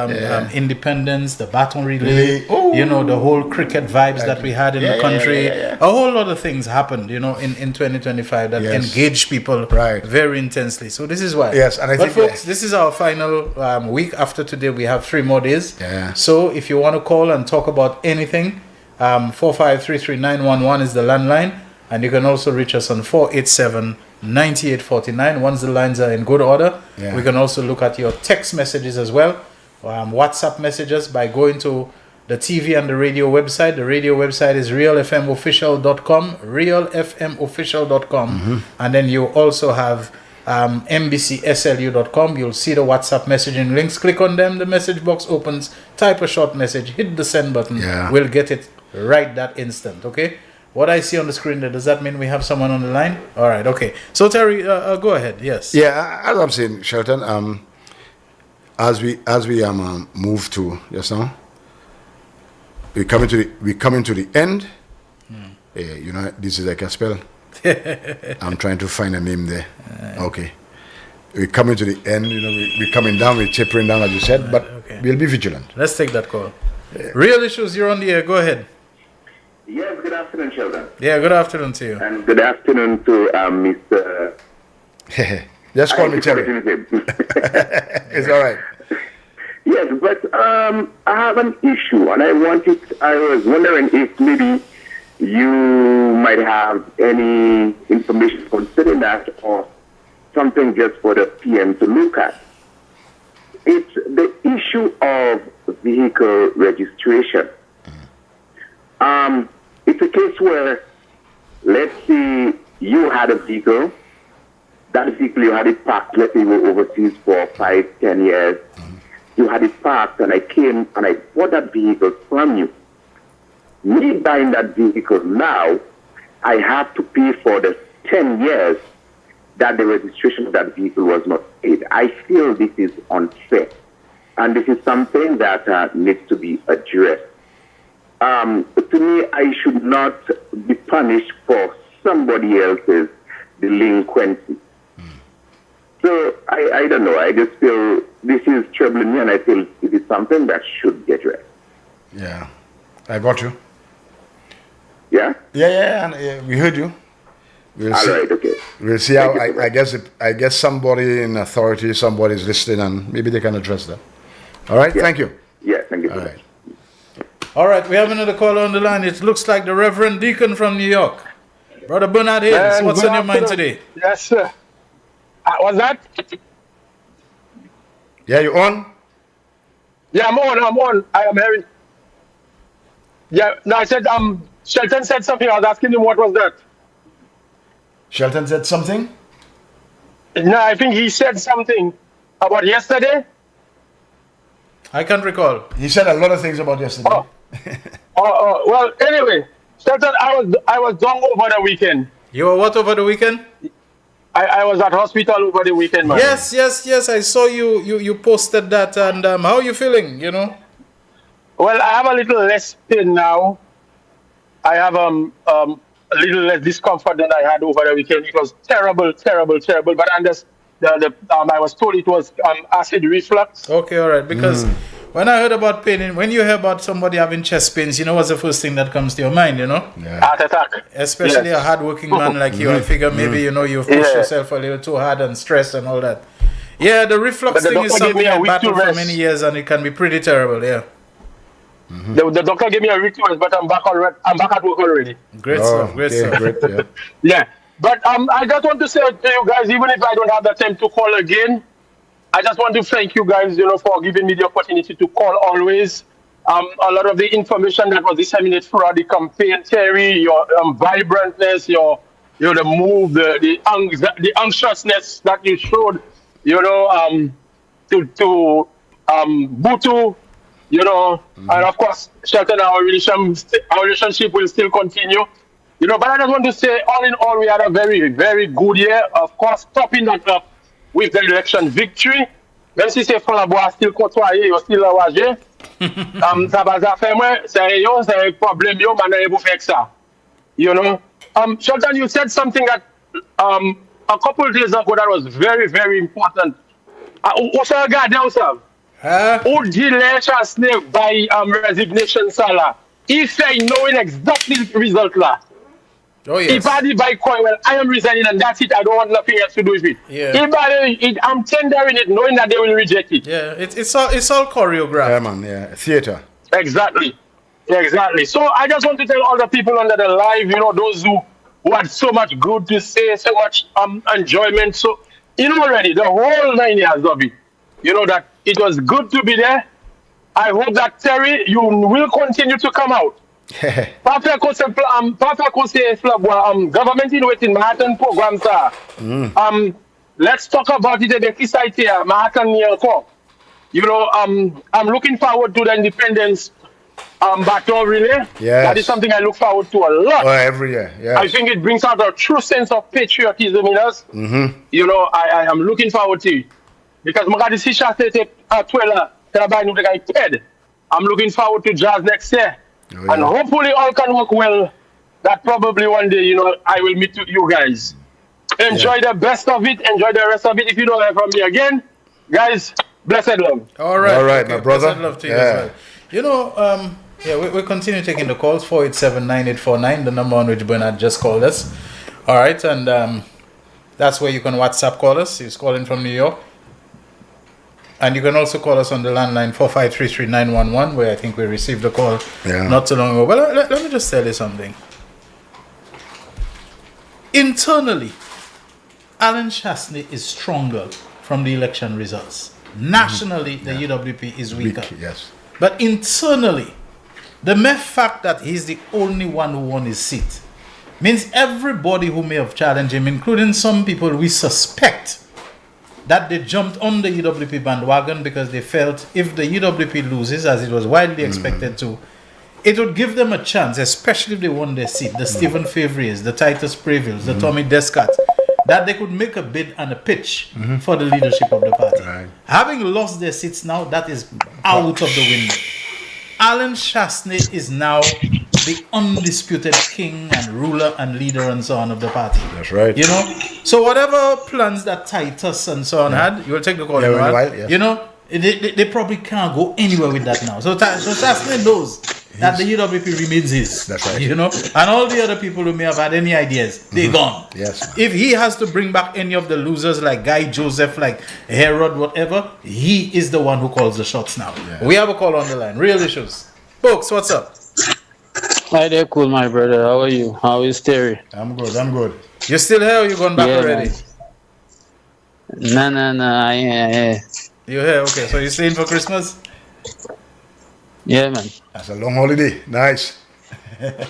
independence, the baton relay, you know, the whole cricket vibes that we had in the country, a whole lot of things happened, you know, in 2025 that engaged people very intensely. So this is why. Yes, and I think, folks, this is our final week. After today, we have 3 more days. Yeah. So if you want to call and talk about anything, 4533-911 is the landline, and you can also reach us on 487-9849. Once the lines are in good order, we can also look at your text messages as well, WhatsApp messages by going to the TV and the radio website. The radio website is realfmofficial.com, realfmofficial.com, and then you also have mbcslu.com. You'll see the WhatsApp messaging links. Click on them. The message box opens. Type a short message. Hit the send button. We'll get it right that instant. Okay. What I see on the screen there, does that mean we have someone on the line? All right. Okay. So Terry, go ahead. Yes. Yeah. As I'm saying, Shelton, as we move to we're coming to the end. You know, this is like a spell. I'm trying to find a name there. Okay. We're coming to the end, you know, we're coming down, we're tapering down, as you said, but we'll be vigilant. Let's take that call. Real Issues, you're on the air. Go ahead. Yes, good afternoon, Sheldon. Yeah, good afternoon to you. And good afternoon to Mr. Just call me Terry. It's all right. Yes, but I have an issue, and I was wondering if maybe you might have any information concerning that, or something just for the PM to look at. It's the issue of vehicle registration. It's a case where, let's say you had a vehicle, that vehicle you had it parked, let's say you were overseas for 5, 10 years, you had it parked, and I came and I bought that vehicle from you. Me buying that vehicle now, I have to pay for the 10 years that the registration of that vehicle was not paid. I feel this is unfair, and this is something that needs to be addressed. To me, I should not be punished for somebody else's delinquency. So I don't know. I just feel this is troubling me, and I feel it is something that should be addressed. Yeah, I got you. Yeah? Yeah, and we heard you. We'll All see. right, okay. We'll see how. I guess somebody in authority, somebody is listening, and maybe they can address that. All right. Yeah. Thank you. Yeah, thank you. All right. All right, we have another caller on the line. It looks like the Reverend Deacon from New York. Brother Bernard Haynes, what's on your mind today? Yes, sir. What's that? Yeah, you on? Yeah, I'm on. I am hearing. Yeah, no, I said, Shelton said something. I was asking him what was that. Shelton said something? No, I think he said something about yesterday. I can't recall. He said a lot of things about yesterday. Well, anyway, Shelton, I was down over the weekend. You were what over the weekend? I was at hospital over the weekend, man. Yes. I saw you posted that, and how are you feeling, you know? Well, I have a little less pain now. I have a little less discomfort than I had over the weekend. It was terrible. But I was told it was acid reflux. Okay, all right. Because when I heard about pain, when you hear about somebody having chest pains, you know what's the first thing that comes to your mind, you know? Yeah. Heart attack. Especially a hardworking man like you. I figure maybe, you know, you've pushed yourself a little too hard and stressed and all that. Yeah, the reflux thing is something I battled for many years, and it can be pretty terrible, yeah. The doctor gave me a week to rest, but I'm back at work already. Great stuff. Great, yeah. Yeah. But I just want to say to you guys, even if I don't have the time to call again, I just want to thank you guys, you know, for giving me the opportunity to call always. A lot of the information that was disseminated throughout the campaign, Terry, your vibrantness, the move, the anxiousness that you showed, you know, to Butu, you know, and of course, Shelton, our relationship will still continue. You know, but I just want to say, all in all, we had a very, very good year. Of course, topping that up with the election victory. Même si c'est Falabois still côtoyé, yo still enragé. Ça va faire moi, c'est un problème, yo, maintenant, vous faites ça. You know? Shelton, you said something that a couple of days ago that was very, very important. What's our guy down, sir? Who delayed Chancellor by resignation Salah? He said knowing exactly the result là. Oh yes. If I did by coin, well, I am resigning and that's it. I don't want nothing else to do with it. Yeah. I'm tendering it, knowing that they will reject it. Yeah, it's all choreographed. Yeah, man. Yeah, theater. Exactly. So I just want to tell all the people under the live, you know, those who had so much good to say, so much enjoyment. So you know already the whole 9 years of it. You know that it was good to be there. I hope that Terry, you will continue to come out. Parfait conseil government innovating Manhattan program, sir. Let's talk about it at the site here, Manhattan near Cork. You know, I'm looking forward to the independence battle relay. Yes. That is something I look forward to a lot. Oh, every year, yeah. I think it brings out a true sense of patriotism in us. You know, I am looking forward to it. Because I'm looking forward to jazz next year. Oh, yeah. And hopefully all can work well. That probably one day, you know, I will meet you guys. Enjoy the best of it. Enjoy the rest of it. If you don't hear from me again, guys, blessed love. All right. Okay, my brother. Blessed love to you as well. You know, we continue taking the calls. 487-9849, the number on which Bernard just called us. All right. And that's where you can WhatsApp call us. He's calling from New York. And you can also call us on the landline 4533-911, where I think we received a call not too long ago. But let me just tell you something. Internally, Alan Chastney is stronger from the election results. Nationally, the UWP is weaker. Yes. But internally, the mere fact that he's the only one who won his seat means everybody who may have challenged him, including some people we suspect, that they jumped on the UWP bandwagon because they felt if the UWP loses, as it was widely expected to, it would give them a chance, especially if they won their seat, the Stephen Favre's, the Titus Previlles, the Tommy Descott, that they could make a bid and a pitch for the leadership of the party. Right. Having lost their seats now, that is out of the window. Alan Chastney is now the undisputed king and ruler and leader and so on of the party. That's right. You know? So whatever plans that Titus and so on had, you will take the call. You know, they probably can't go anywhere with that now. So Chastney knows that the UWP remains his. That's right. You know? And all the other people who may have had any ideas, they're gone. Yes. If he has to bring back any of the losers like Guy Joseph, like Herod, whatever, he is the one who calls the shots now. Yeah. We have a call on the line. Real Issues. Folks, what's up? Hi there, cool, my brother. How are you? How is Terry? I'm good. You still here or you gone back already? Man. No, I ain't. You're here? Okay, so you're staying for Christmas? Yeah, man. That's a long holiday. Nice. Hey,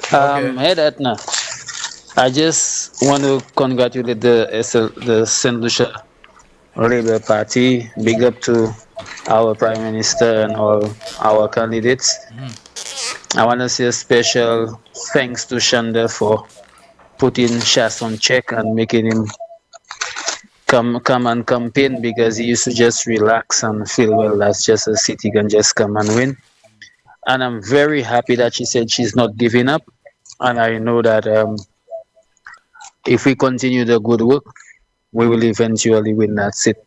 that now. I just want to congratulate the St. Lucia Labour Party. Big up to our Prime Minister and all our candidates. I want to say a special thanks to Shanda for putting Shas on check and making him come and campaign, because he used to just relax and feel, well, that's just a city can just come and win. And I'm very happy that she said she's not giving up. And I know that if we continue the good work, we will eventually win that seat.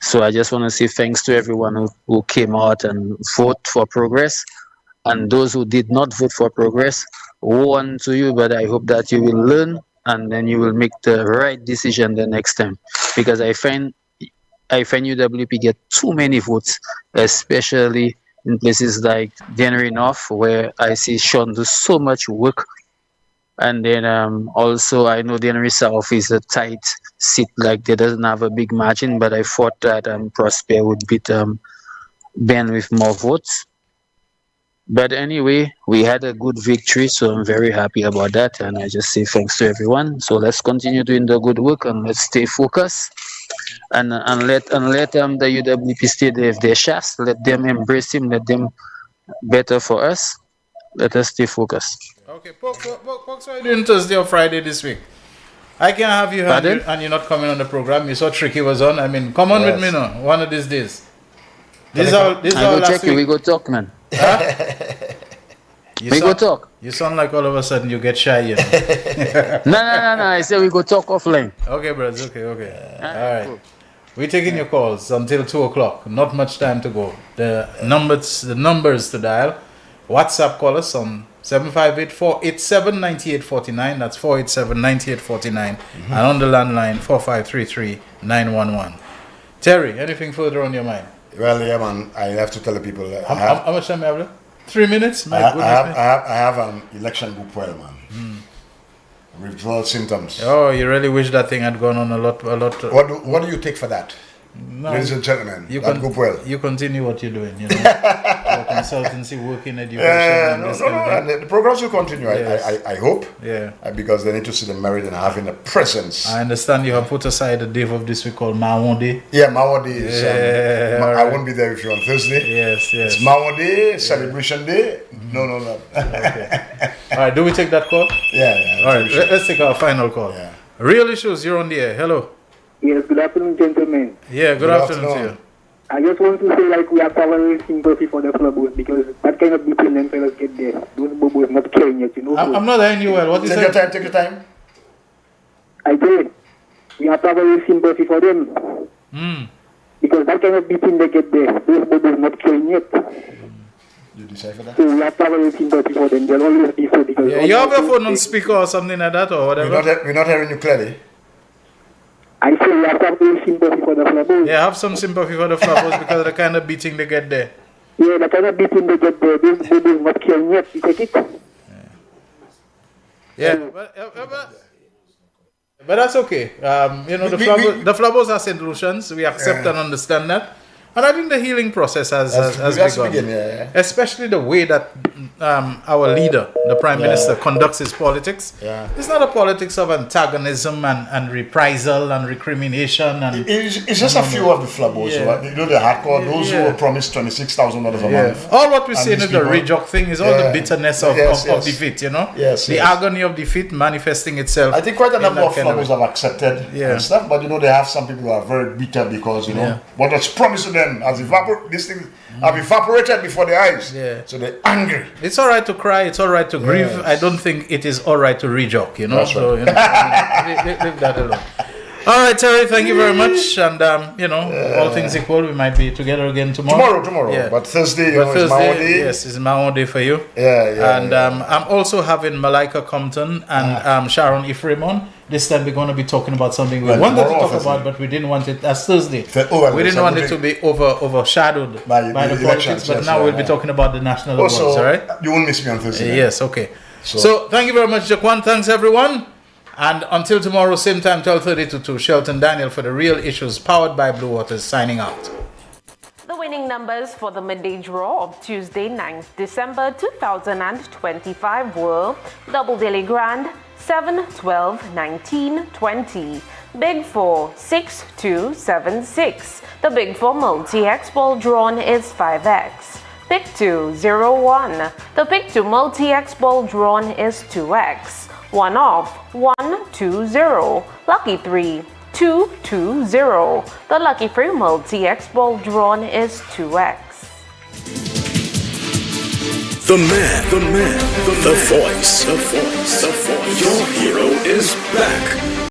So I just want to say thanks to everyone who came out and vote for progress. And those who did not vote for progress, woe unto you, but I hope that you will learn and then you will make the right decision the next time. Because I find UWP get too many votes, especially in places like Dennery North, where I see Sean do so much work. And then also I know Dennery South is a tight seat, like they doesn't have a big margin, but I thought that Prosper would beat Ben with more votes. But anyway, we had a good victory, so I'm very happy about that, and I just say thanks to everyone. So let's continue doing the good work and let's stay focused, and let the UWP stay there. If they're Shas, let them embrace him, let them better for us. Let us stay focused. Okay, Pokes, what are you doing Thursday or Friday this week? I can't have you here and you're not coming on the program. You saw Tricky was on. I mean, come on with me now, one of these days. This is all check you. We go talk, man. Huh? Go talk. You sound like all of a sudden you get shy, you know. No. I said we go talk offline. Okay, bros. Okay. All right. Cool. We're taking your calls until 2:00. Not much time to go. The numbers to dial. WhatsApp call us on 758-487-9849. That's 487-9849. And on the landline 4533-911. Terry, anything further on your mind? Well, yeah, man. I have to tell the people. How much time have you? 3 minutes? I have election group well, man. Withdrawal symptoms. Oh, you really wish that thing had gone on a lot. What do you take for that? No, ladies and gentlemen, that group well. You continue what you're doing, you know. Your consultancy, work in education. And the programs will continue. Yes. I hope. Yeah. Because they need to see the merit in having a presence. I understand you have put aside a day of this we call Mawon Day. Yeah, Mawon Day is. I won't be there with you on Thursday. Yes. It's Mawon Day, celebration day. No. Okay. All right, do we take that call? Yeah. All right, let's take our final call. Yeah. Real Issues, you're on the air. Hello. Yes, good afternoon, gentlemen. Yeah, good afternoon to you. I just want to say, like, we are covering sympathy for the Flobos, because that kind of between them fellas get there. Those bobos not caring yet, you know. I'm not hearing you well. What is it? Take your time. I did. We are covering sympathy for them. Because that kind of between they get there. Those bobos not caring yet. You decipher that? So we are covering sympathy for them. They'll always be so, because... Yeah, you have your phone on speaker or something like that or whatever? We're not hearing you clearly. I say you have to have some sympathy for the Flabbos. Yeah, have some sympathy for the Flabbos because of the kind of beating they get there. Yeah, the kind of beating they get there. They've not killed yet. You take it. Yeah, but that's okay. The Flabbos are St. Lucians. We accept and understand that. And I think the healing process has begun. Especially the way that our leader, the Prime Minister, conducts his politics. Yeah. It's not a politics of antagonism and reprisal and recrimination. And it's just a few of the Flabbos. Yeah. You know, the hardcore, those who were promised $26,000 a month. All what we're saying is the Rejock thing is all the bitterness of defeat, you know? The agony of defeat manifesting itself. I think quite a number of Flabbos have accepted and stuff, but you know, they have some people who are very bitter because, you know, what was promised to them has these things have evaporated before their eyes. So they're angry. It's all right to cry. It's all right to grieve. I don't think it is all right to rejock, you know? That's so, you know, leave that alone. All right, Terry, thank you very much. And, all things equal, we might be together again tomorrow. Tomorrow. Yeah. But Thursday, Thursday, is my own day. Yes, it's my own day for you. And I'm also having Malika Compton and Sharon Ephraim on. This time we're going to be talking about something we wanted to talk about, but we didn't want it as Thursday. We didn't want it to be overshadowed by the politics, but now we'll be talking about the national awards, all right? You won't miss me on Thursday. Yes, okay. So thank you very much, Jaquan. Thanks, everyone. And until tomorrow, same time, 12:30 to 2, Shelton Daniel for The Real Issues, powered by Blue Waters, signing out. The winning numbers for the midday draw of Tuesday, 9th December 2025 were Double Daily Grand, 7, 12, 19, 20. Big 4, 6, 2, 7, 6. The Big 4 multi-X ball drawn is 5X. Pick 2, 0, 1. The Pick 2 multi-X ball drawn is 2X. One off, 1, 2, 0. Lucky 3, 2, 2, 0. The Lucky 3 multi-X ball drawn is 2X. The man, the voice. Your hero is back.